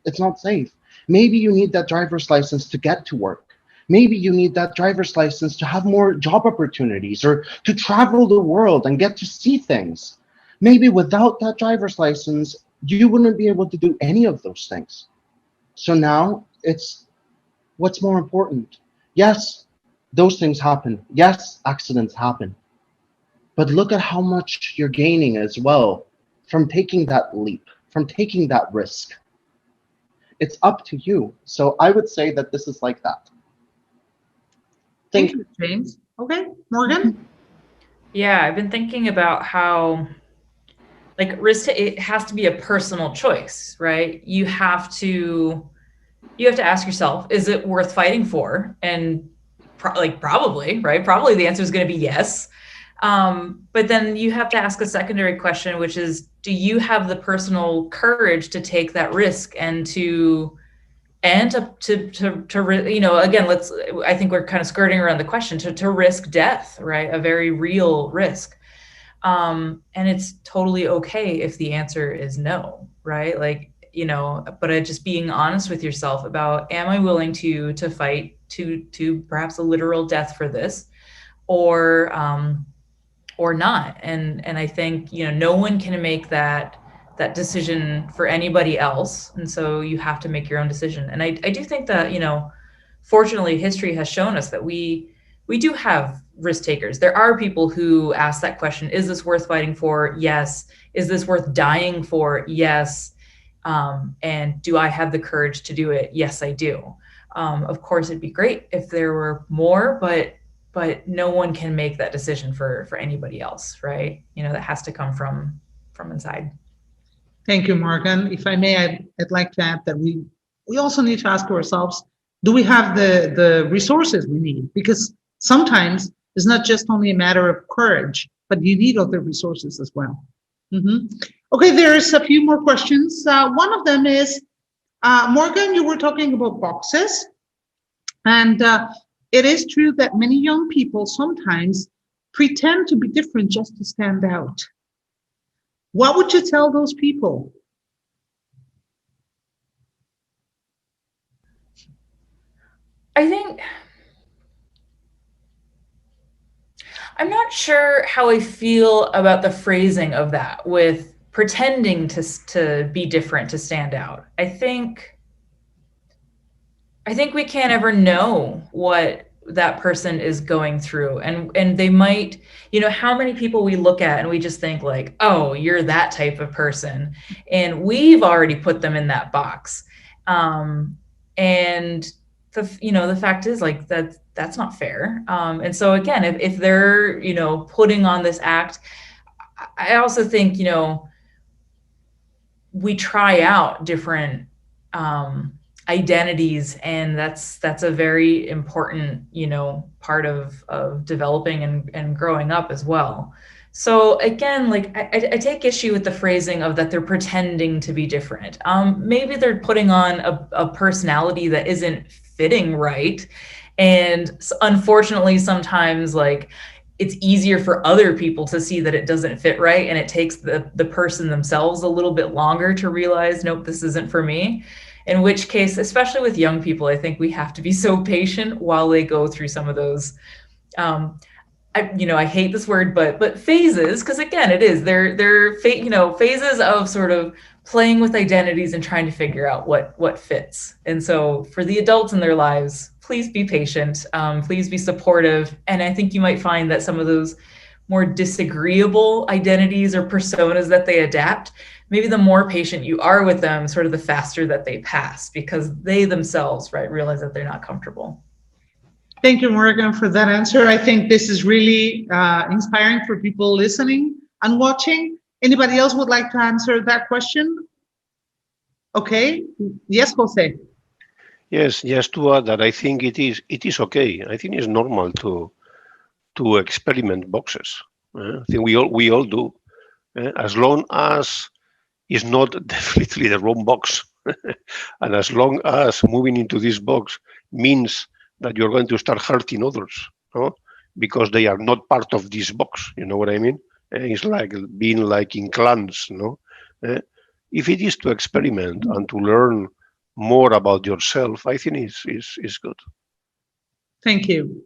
it's not safe. Maybe you need that driver's license to get to work. Maybe you need that driver's license to have more job opportunities or to travel the world and get to see things. Maybe without that driver's license, you wouldn't be able to do any of those things. So now it's what's more important. Yes, those things happen. Yes, accidents happen. But look at how much you're gaining as well from taking that leap, from taking that risk. It's up to you. So I would say that this is like that. Thank you, James. Okay, Morgan? Yeah, I've been thinking about how, like, risk, it has to be a personal choice, right? You have to ask yourself, is it worth fighting for? And probably, right? Probably the answer is going to be yes. But then you have to ask a secondary question, which is, do you have the personal courage to take that risk and to again, I think we're kind of skirting around the question, to risk death, right? A very real risk. And it's totally okay if the answer is no, right? But just being honest with yourself about, am I willing to fight to perhaps a literal death for this, or not? And I think, no one can make that decision for anybody else. And so you have to make your own decision. And I do think that, fortunately, history has shown us that we do have risk takers. There are people who ask that question, is this worth fighting for? Yes. Is this worth dying for? Yes. And do I have the courage to do it? Yes, I do. Of course, it'd be great if there were more, but no one can make that decision for anybody else, right? That has to come from inside. Thank you, Morgan. If I may, I'd like to add that we also need to ask ourselves, do we have the resources we need? Because sometimes it's not just only a matter of courage, but you need other resources as well. Okay, there's a few more questions. One of them is, Morgan, you were talking about boxes. And it is true that many young people sometimes pretend to be different just to stand out. What would you tell those people? I'm not sure how I feel about the phrasing of that with pretending to be different, to stand out. I think we can't ever know what that person is going through, and they might, how many people we look at and we just think like, oh, you're that type of person, and we've already put them in that box. And the fact is, like, that's not fair. And so again, if they're putting on this act, I also think we try out different identities, and that's a very important part of developing and growing up as well. So again, like, I take issue with the phrasing of that they're pretending to be different. Maybe they're putting on a personality that isn't fitting right, and unfortunately sometimes, like, it's easier for other people to see that it doesn't fit right, and it takes the person themselves a little bit longer to realize, nope, this isn't for me. In which case, especially with young people, I think we have to be so patient while they go through some of those I hate this word, but phases, because again, it is they're phases of sort of playing with identities and trying to figure out what fits. And so for the adults in their lives, please be patient, please be supportive. And I think you might find that some of those more disagreeable identities or personas that they adapt, maybe the more patient you are with them, sort of the faster that they pass, because they themselves, right, realize that they're not comfortable. Thank you, Morgan, for that answer. I think this is really inspiring for people listening and watching. Anybody else would like to answer that question? Okay. Yes, José. Yes, just to add that I think it is okay. I think it's normal to experiment boxes. I think we all do, as long as it's not definitely the wrong box, and as long as moving into this box means that you're going to start hurting others, no? Because they are not part of this box. You know what I mean? It's like being like in clans, no? If it is to experiment and to learn more about yourself, I think is good. Thank you.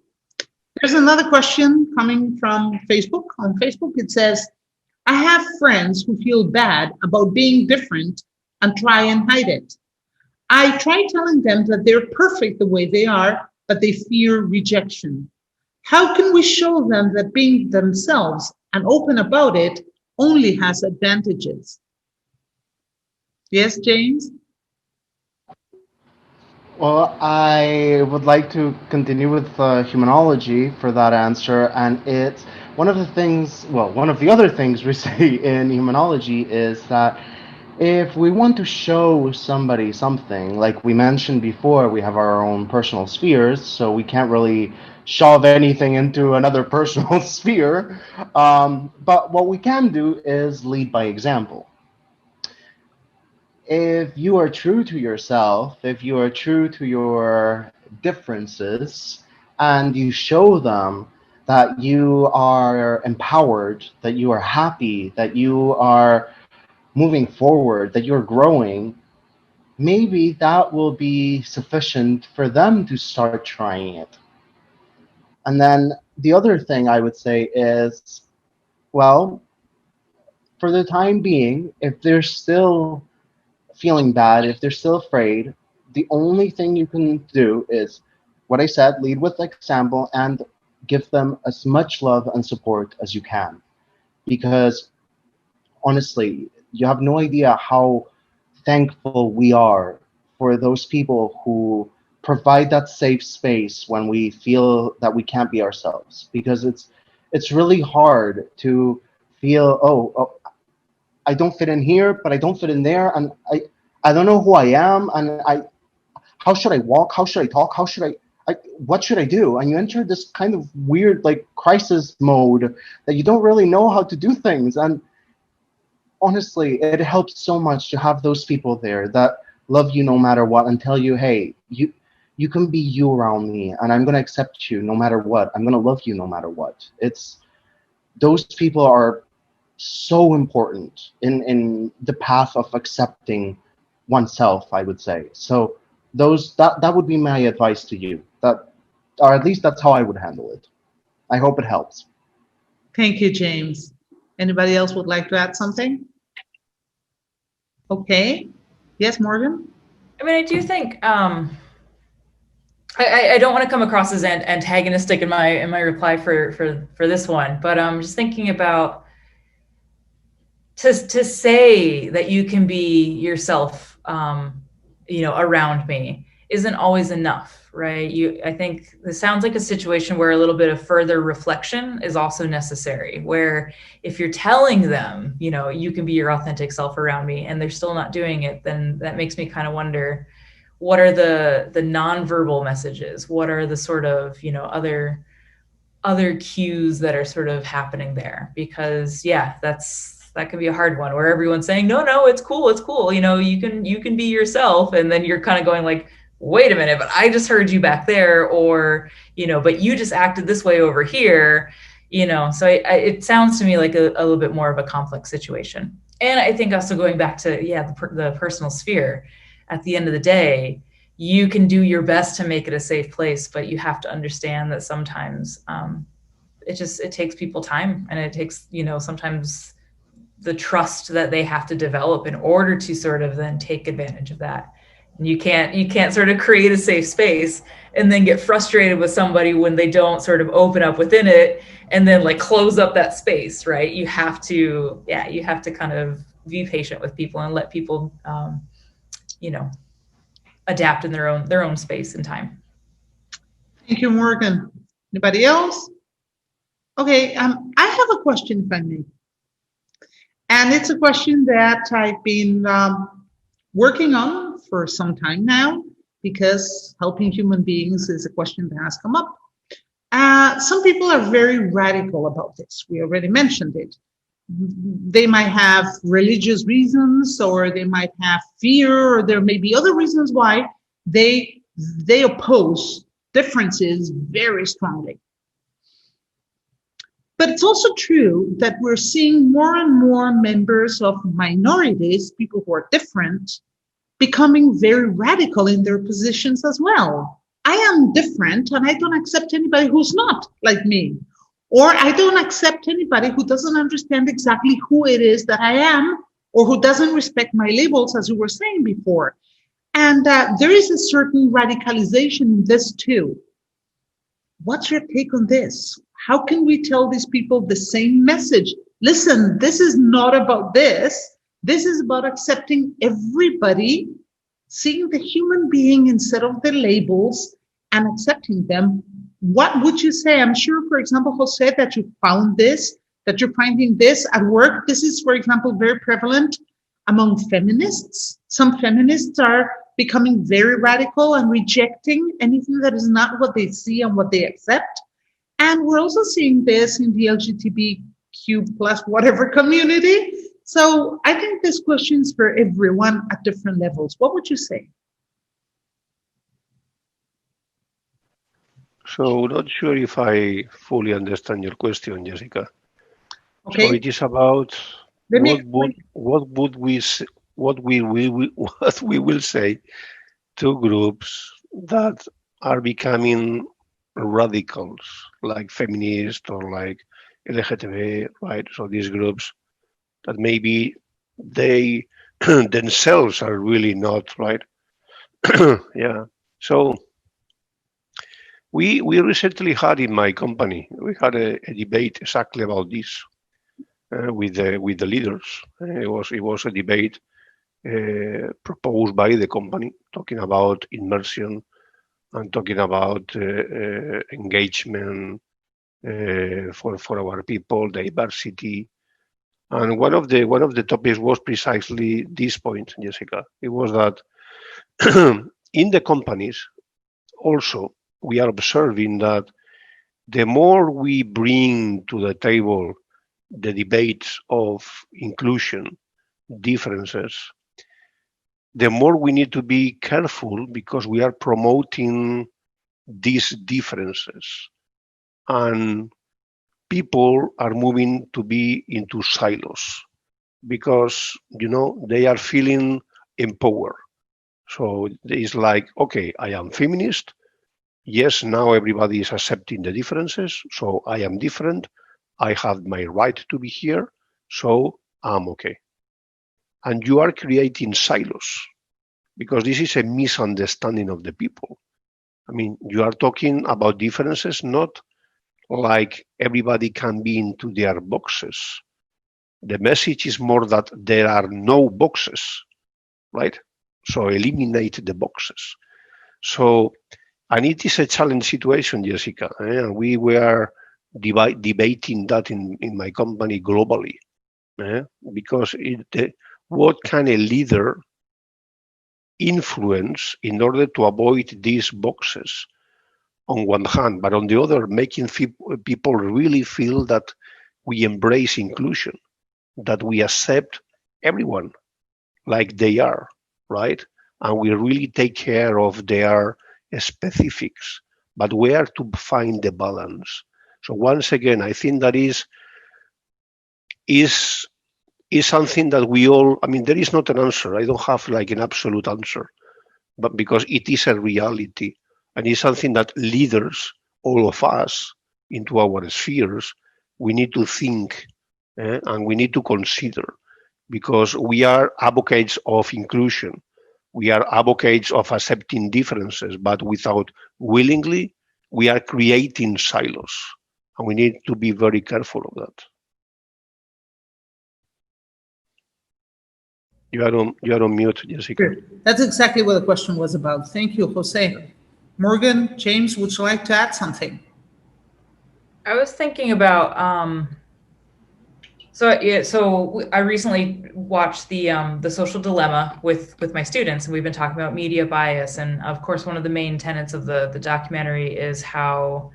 There's another question coming from Facebook. On Facebook, it says, I have friends who feel bad about being different and try and hide it. I try telling them that they're perfect the way they are, but they fear rejection. How can we show them that being themselves and open about it only has advantages? Yes, James? Well, I would like to continue with Humanology for that answer, and it's one of the other things we say in Humanology is that if we want to show somebody something, like we mentioned before, we have our own personal spheres, so we can't really shove anything into another personal sphere, but what we can do is lead by example. If you are true to yourself, if you are true to your differences, and you show them that you are empowered, that you are happy, that you are moving forward, that you're growing, maybe that will be sufficient for them to start trying it. And then the other thing I would say is, well, for the time being, if they're still feeling bad, if they're still afraid, the only thing you can do is what I said, lead with example and give them as much love and support as you can. Because honestly, you have no idea how thankful we are for those people who provide that safe space when we feel that we can't be ourselves. Because it's really hard to feel, oh, I don't fit in here, but I don't fit in there, and I don't know who I am, and how should I walk? How should I talk? What should I do? And you enter this kind of weird like crisis mode that you don't really know how to do things. And honestly, it helps so much to have those people there that love you no matter what and tell you, hey, you can be you around me, and I'm gonna accept you no matter what. I'm gonna love you no matter what. Those people are so important in the path of accepting oneself, I would say. So that would be my advice to you, or at least that's how I would handle it. I hope it helps. Thank you, James. Anybody else would like to add something? Okay. Yes, Morgan? I mean, I do think I don't want to come across as antagonistic in my reply for this one, but I'm just thinking about to say that you can be yourself, around me isn't always enough, right? I think this sounds like a situation where a little bit of further reflection is also necessary, where if you're telling them, you can be your authentic self around me and they're still not doing it, then that makes me kind of wonder, what are the nonverbal messages? What are the sort of, other cues that are sort of happening there? Because that can be a hard one, where everyone's saying, no, it's cool. You can be yourself. And then you're kind of going like, wait a minute, but I just heard you back there, or, but you just acted this way over here, so it sounds to me like a little bit more of a complex situation. And I think also going back to, the personal sphere, at the end of the day, you can do your best to make it a safe place, but you have to understand that sometimes it takes people time, and it takes, sometimes the trust that they have to develop in order to sort of then take advantage of that. And you can't sort of create a safe space and then get frustrated with somebody when they don't sort of open up within it and then like close up that space, right? You have to kind of be patient with people and let people, adapt in their own space and time. Thank you, Morgan. Anybody else? Okay, I have a question, if I may. And it's a question that I've been working on for some time now, because helping human beings is a question that has come up. Some people are very radical about this. We already mentioned it. They might have religious reasons, or they might have fear, or there may be other reasons why they oppose differences very strongly. But it's also true that we're seeing more and more members of minorities, people who are different, becoming very radical in their positions as well. I am different, and I don't accept anybody who's not like me. Or I don't accept anybody who doesn't understand exactly who it is that I am, or who doesn't respect my labels, as you were saying before. And there is a certain radicalization in this too. What's your take on this? How can we tell these people the same message? Listen, this is not about this. This is about accepting everybody, seeing the human being instead of the labels, and accepting them. What would you say? I'm sure, for example, José, that you found this, that you're finding this at work. This is, for example, very prevalent among feminists. Some feminists are becoming very radical and rejecting anything that is not what they see and what they accept. And we're also seeing this in the LGBTQ plus whatever community. So I think this question is for everyone at different levels. What would you say? So not sure if I fully understand your question, Jessica. Okay. So it is about what we will say to groups that are becoming radicals, like feminists or like LGTB, right? So these groups that maybe they themselves are really not, right? Yeah. So we recently had in my company, we had a debate exactly about this with the leaders. It was a debate proposed by the company, talking about immersion and talking about engagement for our people, diversity. And one of the topics was precisely this point, Jessica. It was that in the companies also we are observing that the more we bring to the table the debates of inclusion, differences, the more we need to be careful, because we are promoting these differences. And people are moving to be into silos because, they are feeling empowered. So it's like, okay, I am feminist. Yes, now everybody is accepting the differences. So I am different. I have my right to be here, so I'm okay. And you are creating silos, because this is a misunderstanding of the people. I mean, you are talking about differences, not like everybody can be into their boxes. The message is more that there are no boxes, right? So eliminate the boxes. So, and it is a challenge situation, Jessica. We were debating that in my company globally, because what kind of leader influence in order to avoid these boxes on one hand, but on the other, making people really feel that we embrace inclusion, that we accept everyone like they are, right? And we really take care of their specifics, but where to find the balance. So once again, I think that is something that we all, I mean, there is not an answer. I don't have like an absolute answer, but because it is a reality, and it's something that leaders, all of us, into our spheres, we need to think, and we need to consider, because we are advocates of inclusion. We are advocates of accepting differences, but without willingly, we are creating silos, and we need to be very careful of that. You are on mute, Jessica. That's exactly what the question was about. Thank you, Jose. Morgan, James, would you like to add something? I was thinking about so I recently watched the Social Dilemma with my students, and we've been talking about media bias, and of course one of the main tenets of the documentary is how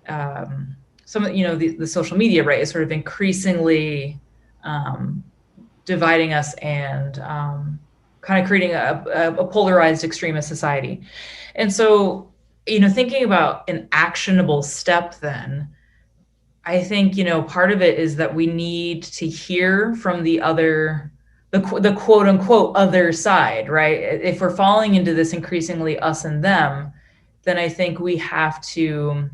some of the social media, right, is sort of increasingly dividing us and kind of creating a polarized extremist society. And so, thinking about an actionable step, then I think, part of it is that we need to hear from the quote unquote other side, right? If we're falling into this increasingly us and them, then I think we have to,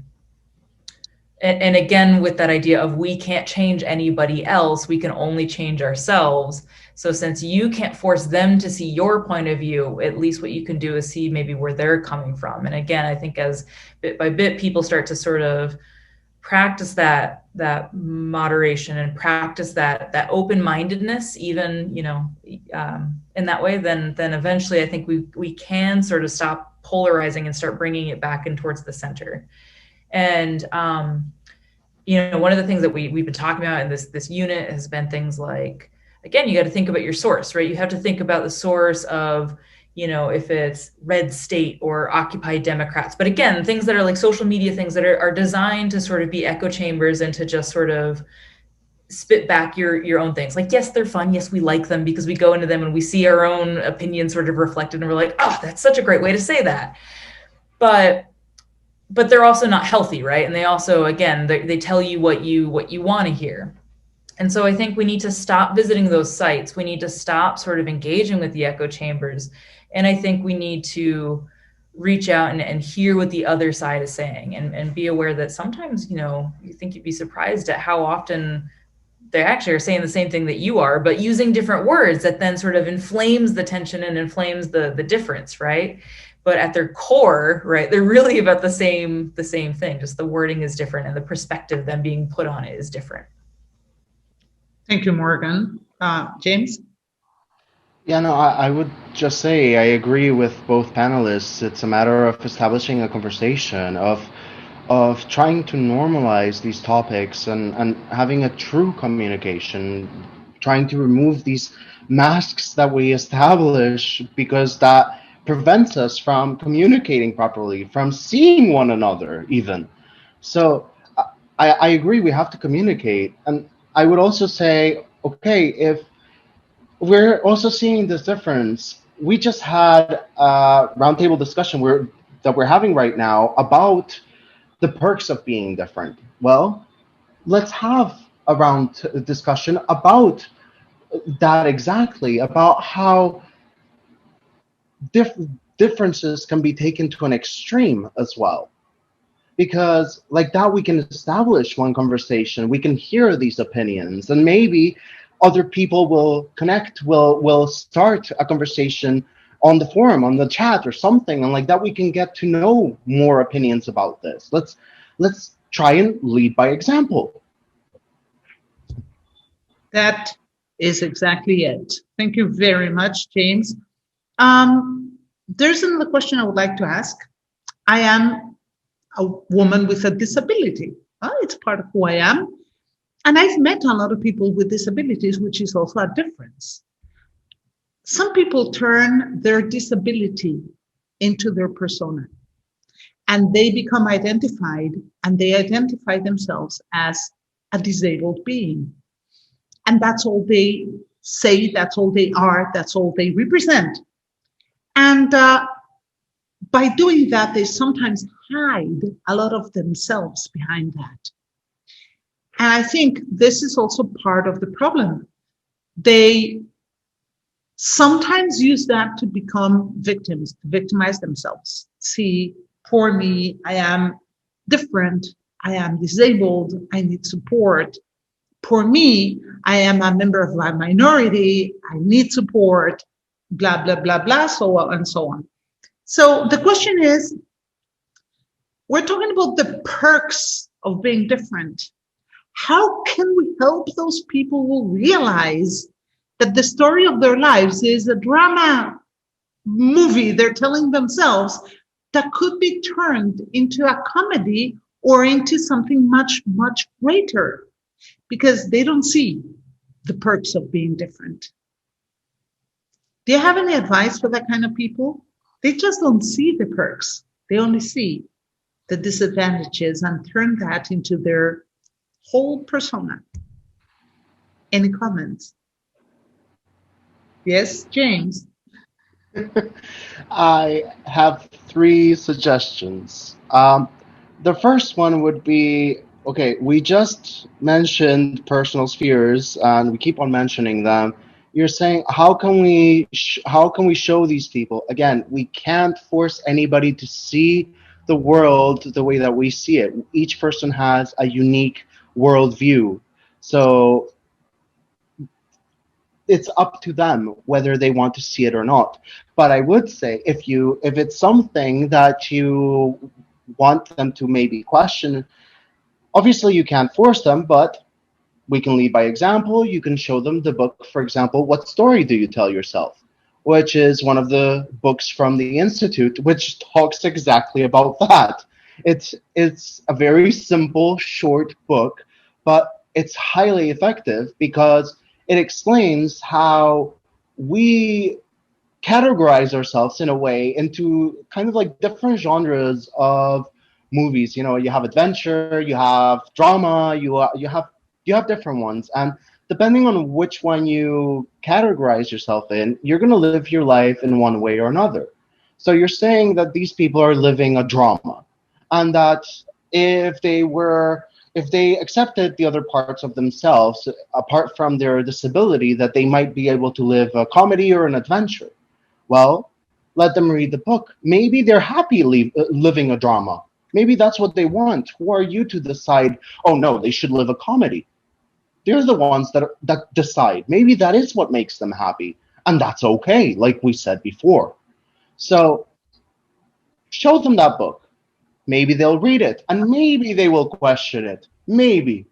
and again, with that idea of we can't change anybody else, we can only change ourselves. So since you can't force them to see your point of view, at least what you can do is see maybe where they're coming from. And again, I think as bit by bit, people start to sort of practice that moderation and practice that open-mindedness, even, in that way, then eventually I think we can sort of stop polarizing and start bringing it back in towards the center. And, one of the things that we've been talking about in this unit has been things like, again, you got to think about your source, right? You have to think about the source of, if it's red state or Occupy Democrats. But again, things that are like social media things that are designed to sort of be echo chambers and to just sort of spit back your own things. Like, yes, they're fun. Yes, we like them because we go into them and we see our own opinions sort of reflected and we're like, oh, that's such a great way to say that. But they're also not healthy, right? And they also, again, they tell you what you want to hear. And so I think we need to stop visiting those sites. We need to stop sort of engaging with the echo chambers. And I think we need to reach out and hear what the other side is saying and be aware that sometimes, you think you'd be surprised at how often they actually are saying the same thing that you are, but using different words that then sort of inflames the tension and inflames the difference, right? But at their core, right, they're really about the same thing. Just the wording is different and the perspective then being put on it is different. Thank you, Morgan. James? Yeah, no, I would just say I agree with both panelists. It's a matter of establishing a conversation, of trying to normalize these topics and having a true communication, trying to remove these masks that we establish because that prevents us from communicating properly, from seeing one another even. So I agree we have to communicate. And I would also say, okay, if we're also seeing this difference, we just had a roundtable discussion that we're having right now about the perks of being different. Well, let's have a round discussion about that exactly, about how differences can be taken to an extreme as well. because like that we can establish one conversation, we can hear these opinions, and maybe other people will connect, will start a conversation on the forum, on the chat or something, and like that we can get to know more opinions about this. Let's try and lead by example. That is exactly it. Thank you very much, James. There's another question I would like to ask. I am a woman with a disability. It's part of who I am. And I've met a lot of people with disabilities, which is also a difference. Some people turn their disability into their persona, and they become identified, and they identify themselves as a disabled being. And that's all they say, that's all they are, that's all they represent. And by doing that, they sometimes hide a lot of themselves behind that. And I think this is also part of the problem. They sometimes use that to become victims, to victimize themselves. See, poor me, I am different, I am disabled, I need support. Poor me, I am a member of a minority, I need support, blah, blah, blah, blah, so on and so on. So the question is, we're talking about the perks of being different. How can we help those people who realize that the story of their lives is a drama movie they're telling themselves that could be turned into a comedy or into something much, much greater, because they don't see the perks of being different? Do you have any advice for that kind of people? They just don't see the perks. They only see the disadvantages and turn that into their whole persona. Any comments? Yes, James? I have 3 suggestions. The first one would be, okay, we just mentioned personal spheres and we keep on mentioning them. You're saying, how can we show these people? Again, we can't force anybody to see the world the way that we see it. Each person has a unique worldview. So it's up to them whether they want to see it or not. But I would say if it's something that you want them to maybe question, obviously you can't force them, but we can lead by example. You can show them the book, for example, What Story Do You Tell Yourself? Which is one of the books from the Institute, which talks exactly about that. It's a very simple, short book, but it's highly effective because it explains how we categorize ourselves in a way into kind of like different genres of movies. You know, you have adventure, you have drama, you have different ones, and depending on which one you categorize yourself in, you're going to live your life in one way or another. So you're saying that these people are living a drama, and that if they accepted the other parts of themselves apart from their disability, that they might be able to live a comedy or an adventure. Well, let them read the book. Maybe they're happy living a drama. Maybe that's what they want. Who are you to decide, oh no, they should live a comedy? They're the ones that decide. Maybe that is what makes them happy. And that's okay, like we said before. So show them that book. Maybe they'll read it, and maybe they will question it. Maybe.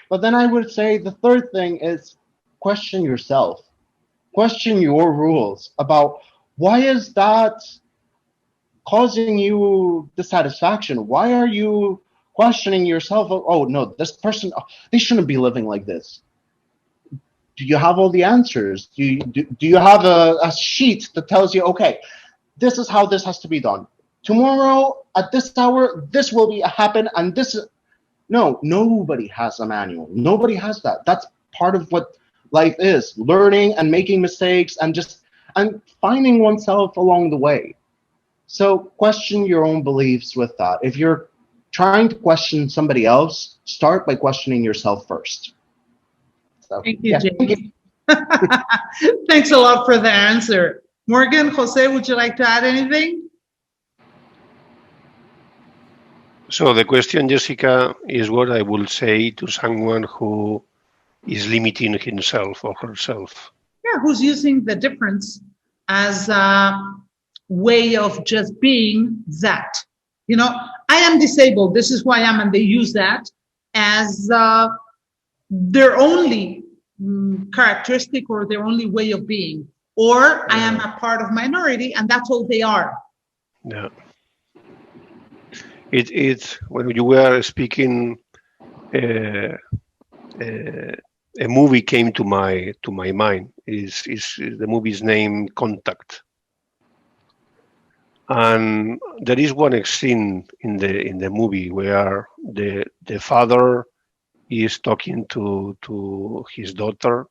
But then I would say the third thing is question yourself. Question your rules about why is that causing you dissatisfaction? Why are you questioning yourself? Oh no, this person, they shouldn't be living like this. Do you have all the answers? Do you have a sheet that tells you, okay, this is how this has to be done? Tomorrow at this hour, this will happen, and this is... No, nobody has a manual. Nobody has that. That's part of what life is, learning and making mistakes and finding oneself along the way. So question your own beliefs with that. If you're trying to question somebody else, start by questioning yourself first. So, thank you, James. Thanks a lot for the answer. Morgan, Jose, would you like to add anything? So the question, Jessica, is what I will say to someone who is limiting himself or herself. Yeah, who's using the difference as a way of just being that. You know, I am disabled, this is who I am, and they use that as their only characteristic or their only way of being. Or I am a part of minority, and that's all they are. Yeah. It when you were speaking, a movie came to my mind. Is the movie's name Contact? And there is one scene in the movie where the father is talking to his daughter,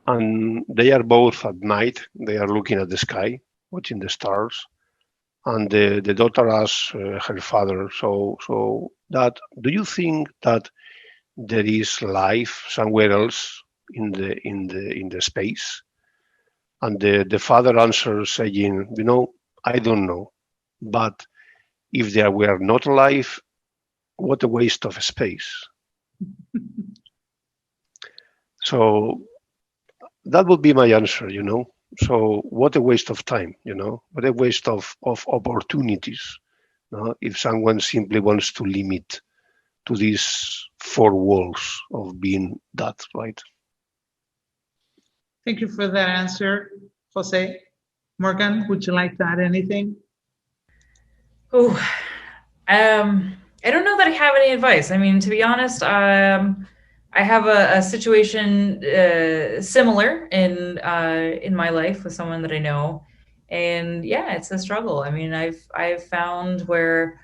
and they are both at night. They are looking at the sky, watching the stars. And the daughter asks her father, so that, do you think that there is life somewhere else in the space? And the father answers saying, I don't know, but if there were not life, what a waste of space. So that would be my answer, So what a waste of time, what a waste of opportunities. If someone simply wants to limit to these four walls of being that, right? Thank you for that answer, José. Morgan, would you like to add anything? Oh, I don't know that I have any advice. I mean, to be honest, I have a situation similar in my life with someone that I know, and yeah, it's a struggle. I mean, I've found where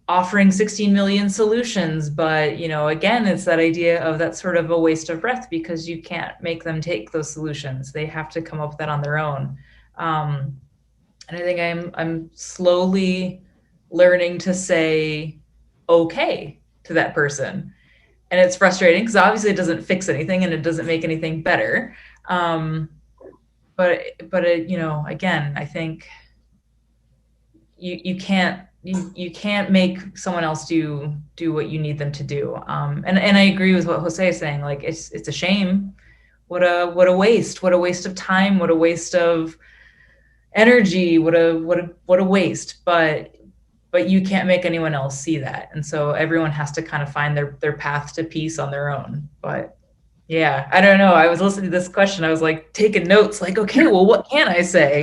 offering 16 million solutions, but again, it's that idea of that sort of a waste of breath, because you can't make them take those solutions. They have to come up with that on their own. And I think I'm slowly learning to say okay to that person. And it's frustrating because obviously it doesn't fix anything and it doesn't make anything better. But it, again, I think you can't make someone else do what you need them to do. And I agree with what José is saying. Like it's a shame. What a waste. What a waste of time. What a waste of energy. What a waste. But you can't make anyone else see that. And so everyone has to kind of find their path to peace on their own. But yeah, I don't know. I was listening to this question. I was like taking notes, like, okay, well, what can I say?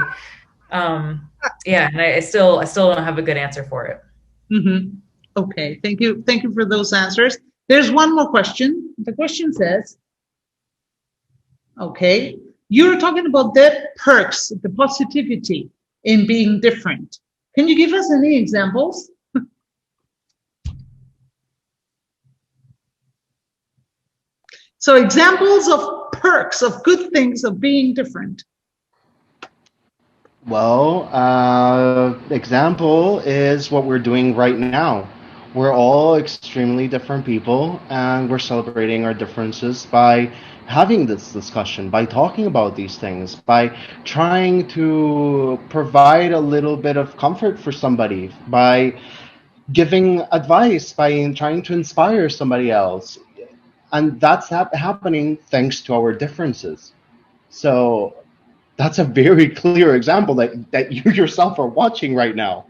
Yeah, and I still don't have a good answer for it. Mm-hmm. Okay, thank you for those answers. There's one more question. The question says, okay, you're talking about the perks, the positivity in being different. Can you give us any examples? So examples of perks, of good things of being different. Well, example is what we're doing right now. We're all extremely different people, and we're celebrating our differences by having this discussion, by talking about these things, by trying to provide a little bit of comfort for somebody, by giving advice, by trying to inspire somebody else. And that's happening thanks to our differences. So that's a very clear example that you yourself are watching right now.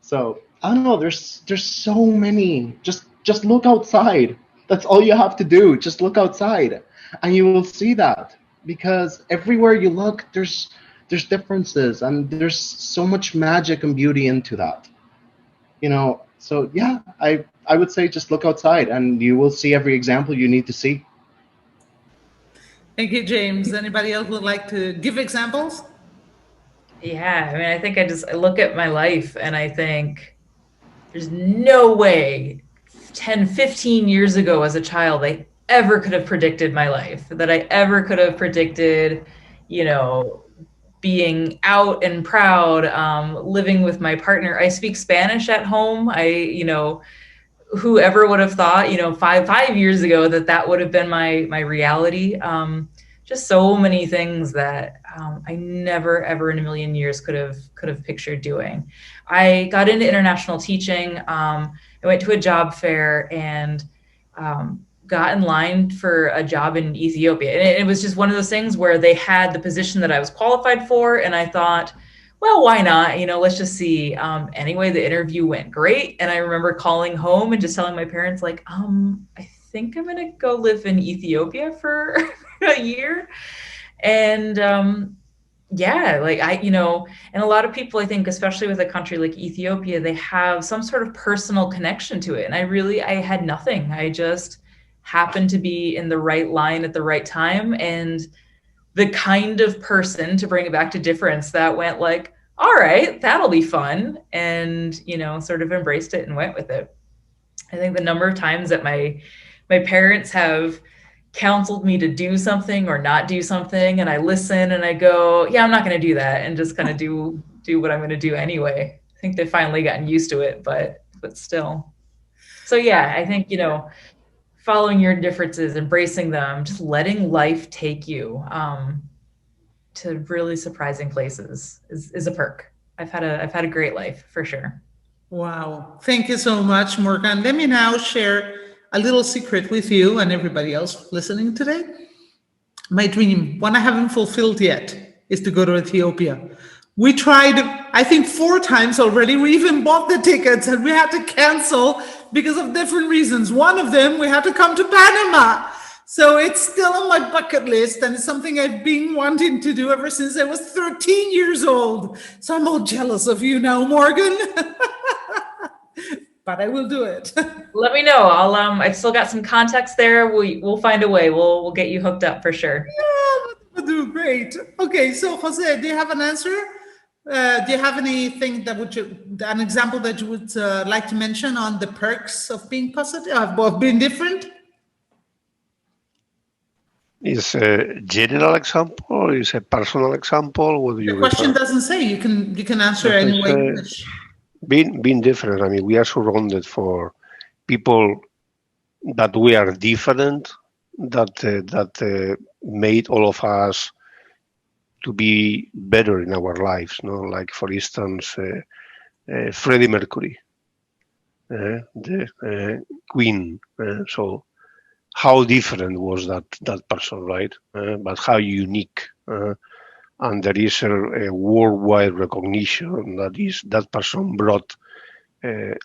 So I don't know, there's so many. Just look outside. That's all you have to do. Just look outside and you will see that, because everywhere you look there's differences, and there's so much magic and beauty into that. So yeah, I would say just look outside and you will see every example you need to see. Thank you, James. Anybody else would like to give examples? Yeah, I mean, I think I look at my life and I think there's no way 10, 15 years ago as a child, I ever could have predicted my life, that I ever could have predicted, being out and proud, living with my partner. I speak Spanish at home. Whoever would have thought, 5 years ago that would have been my reality. just so many things that I never ever in a million years could have pictured doing. I got into international teaching. I went to a job fair and got in line for a job in Ethiopia. And it was just one of those things where they had the position that I was qualified for. And I thought, well, why not? You know, let's just see. Anyway, the interview went great. And I remember calling home and just telling my parents, like, I think I'm going to go live in Ethiopia for a year. And yeah, like and a lot of people, I think, especially with a country like Ethiopia, they have some sort of personal connection to it. And I had nothing. I just happened to be in the right line at the right time. And the kind of person, to bring it back to difference, that went like, all right, that'll be fun. And, sort of embraced it and went with it. I think the number of times that my parents have counseled me to do something or not do something, and I listen and I go, yeah, I'm not going to do that, and just kind of do what I'm going to do anyway. I think they've finally gotten used to it, but still. So yeah, I think, following your differences, embracing them, just letting life take you to really surprising places is a perk. I've had a great life for sure. Wow. Thank you so much, Morgan. Let me now share a little secret with you and everybody else listening today. My dream, one I haven't fulfilled yet, is to go to Ethiopia. We tried, I think, 4 times already. We even bought the tickets and we had to cancel because of different reasons. One of them, we had to come to Panama. So it's still on my bucket list, and it's something I've been wanting to do ever since I was 13 years old. So I'm all jealous of you now, Morgan. But I will do it. Let me know. I've still got some contacts there. We'll find a way. We'll get you hooked up for sure. Yeah, we'll do great. Okay, so Jose, do you have an answer? Do you have anything an example that you would like to mention on the perks of being positive, of being different? Is a general example or is a personal example? What do you? The question doesn't say. You can answer any way you wish. Being different. I mean, we are surrounded for people that we are different. That made all of us to be better in our lives. Like for instance, Freddie Mercury, the Queen. So how different was that person, right? But how unique. And there is a worldwide recognition that person brought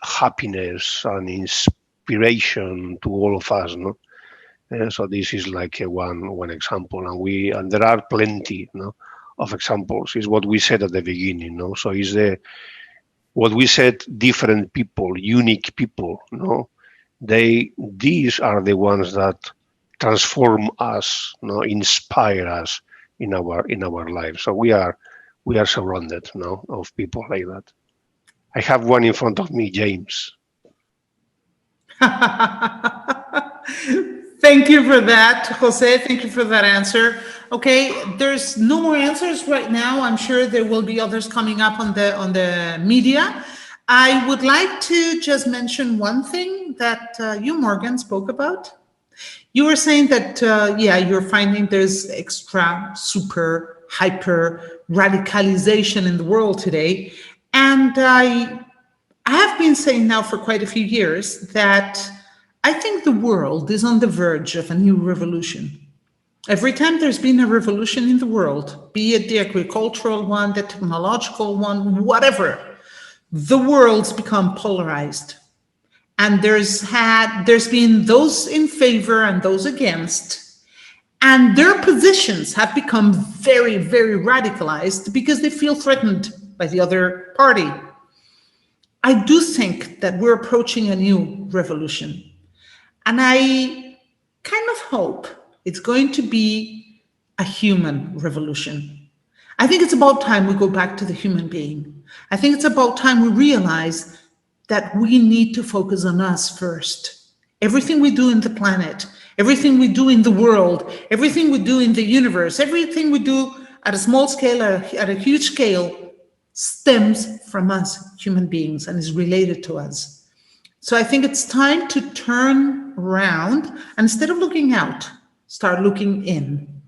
happiness and inspiration to all of us. So this is like one example, and there are plenty of examples. Is what we said at the beginning. So is what we said, different people, unique people. These are the ones that transform us, inspire us in our lives. So we are surrounded of people like that. I have one in front of me, James. Thank you for that, Jose. Thank you for that answer. Okay, there's no more answers right now. I'm sure there will be others coming up on the media. I would like to just mention one thing that you, Morgan, spoke about. You were saying that, you're finding there's extra, super, hyper radicalization in the world today. And I have been saying now for quite a few years that I think the world is on the verge of a new revolution. Every time there's been a revolution in the world, be it the agricultural one, the technological one, whatever, the world's become polarized. And there's been those in favor and those against, and their positions have become very, very radicalized because they feel threatened by the other party. I do think that we're approaching a new revolution, and I kind of hope it's going to be a human revolution. I think it's about time we go back to the human being. I think it's about time we realize that we need to focus on us first. Everything we do in the planet, everything we do in the world, everything we do in the universe, everything we do at a small scale, at a huge scale, stems from us, human beings, and is related to us. So I think it's time to turn around and instead of looking out, start looking in.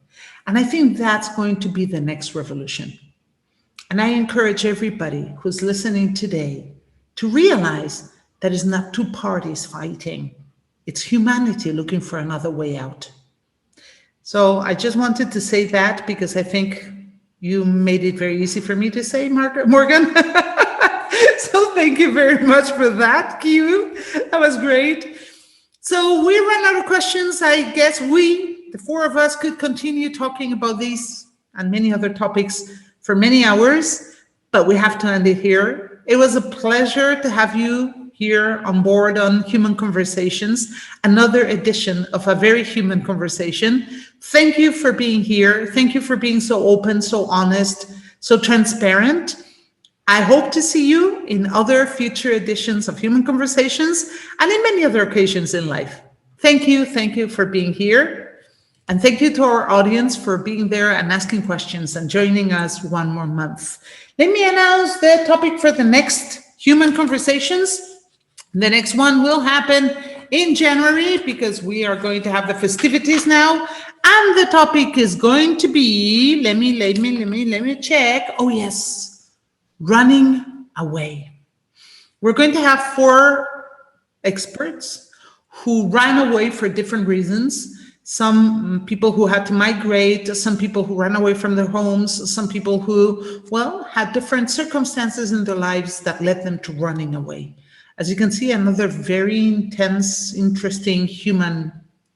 And I think that's going to be the next revolution. And I encourage everybody who's listening today to realize that it's not two parties fighting. It's humanity looking for another way out. So I just wanted to say that because I think you made it very easy for me to say, Morgan. So thank you very much for that, Kiyu. That was great. So we ran out of questions. I guess the four of us, could continue talking about these and many other topics for many hours, but we have to end it here. It was a pleasure to have you here on board on Human Conversations, another edition of a very human conversation. Thank you for being here. Thank you for being so open, so honest, so transparent. I hope to see you in other future editions of Human Conversations and in many other occasions in life. Thank you for being here. And thank you to our audience for being there and asking questions and joining us one more month. Let me announce the topic for the next Human Conversations. The next one will happen in January because we are going to have the festivities now. And the topic is going to be, let me check. Oh yes, running away. We're going to have 4 experts who ran away for different reasons. Some people who had to migrate, some people who ran away from their homes, some people who, well, had different circumstances in their lives that led them to running away. As you can see, another very intense, interesting human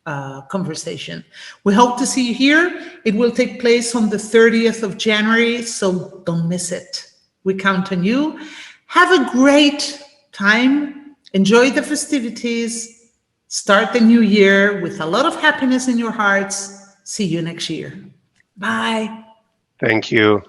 conversation. We hope to see you here. It will take place on the 30th of January, so don't miss it. We count on you. Have a great time. Enjoy the festivities. Start the new year with a lot of happiness in your hearts. See you next year. Bye. Thank you.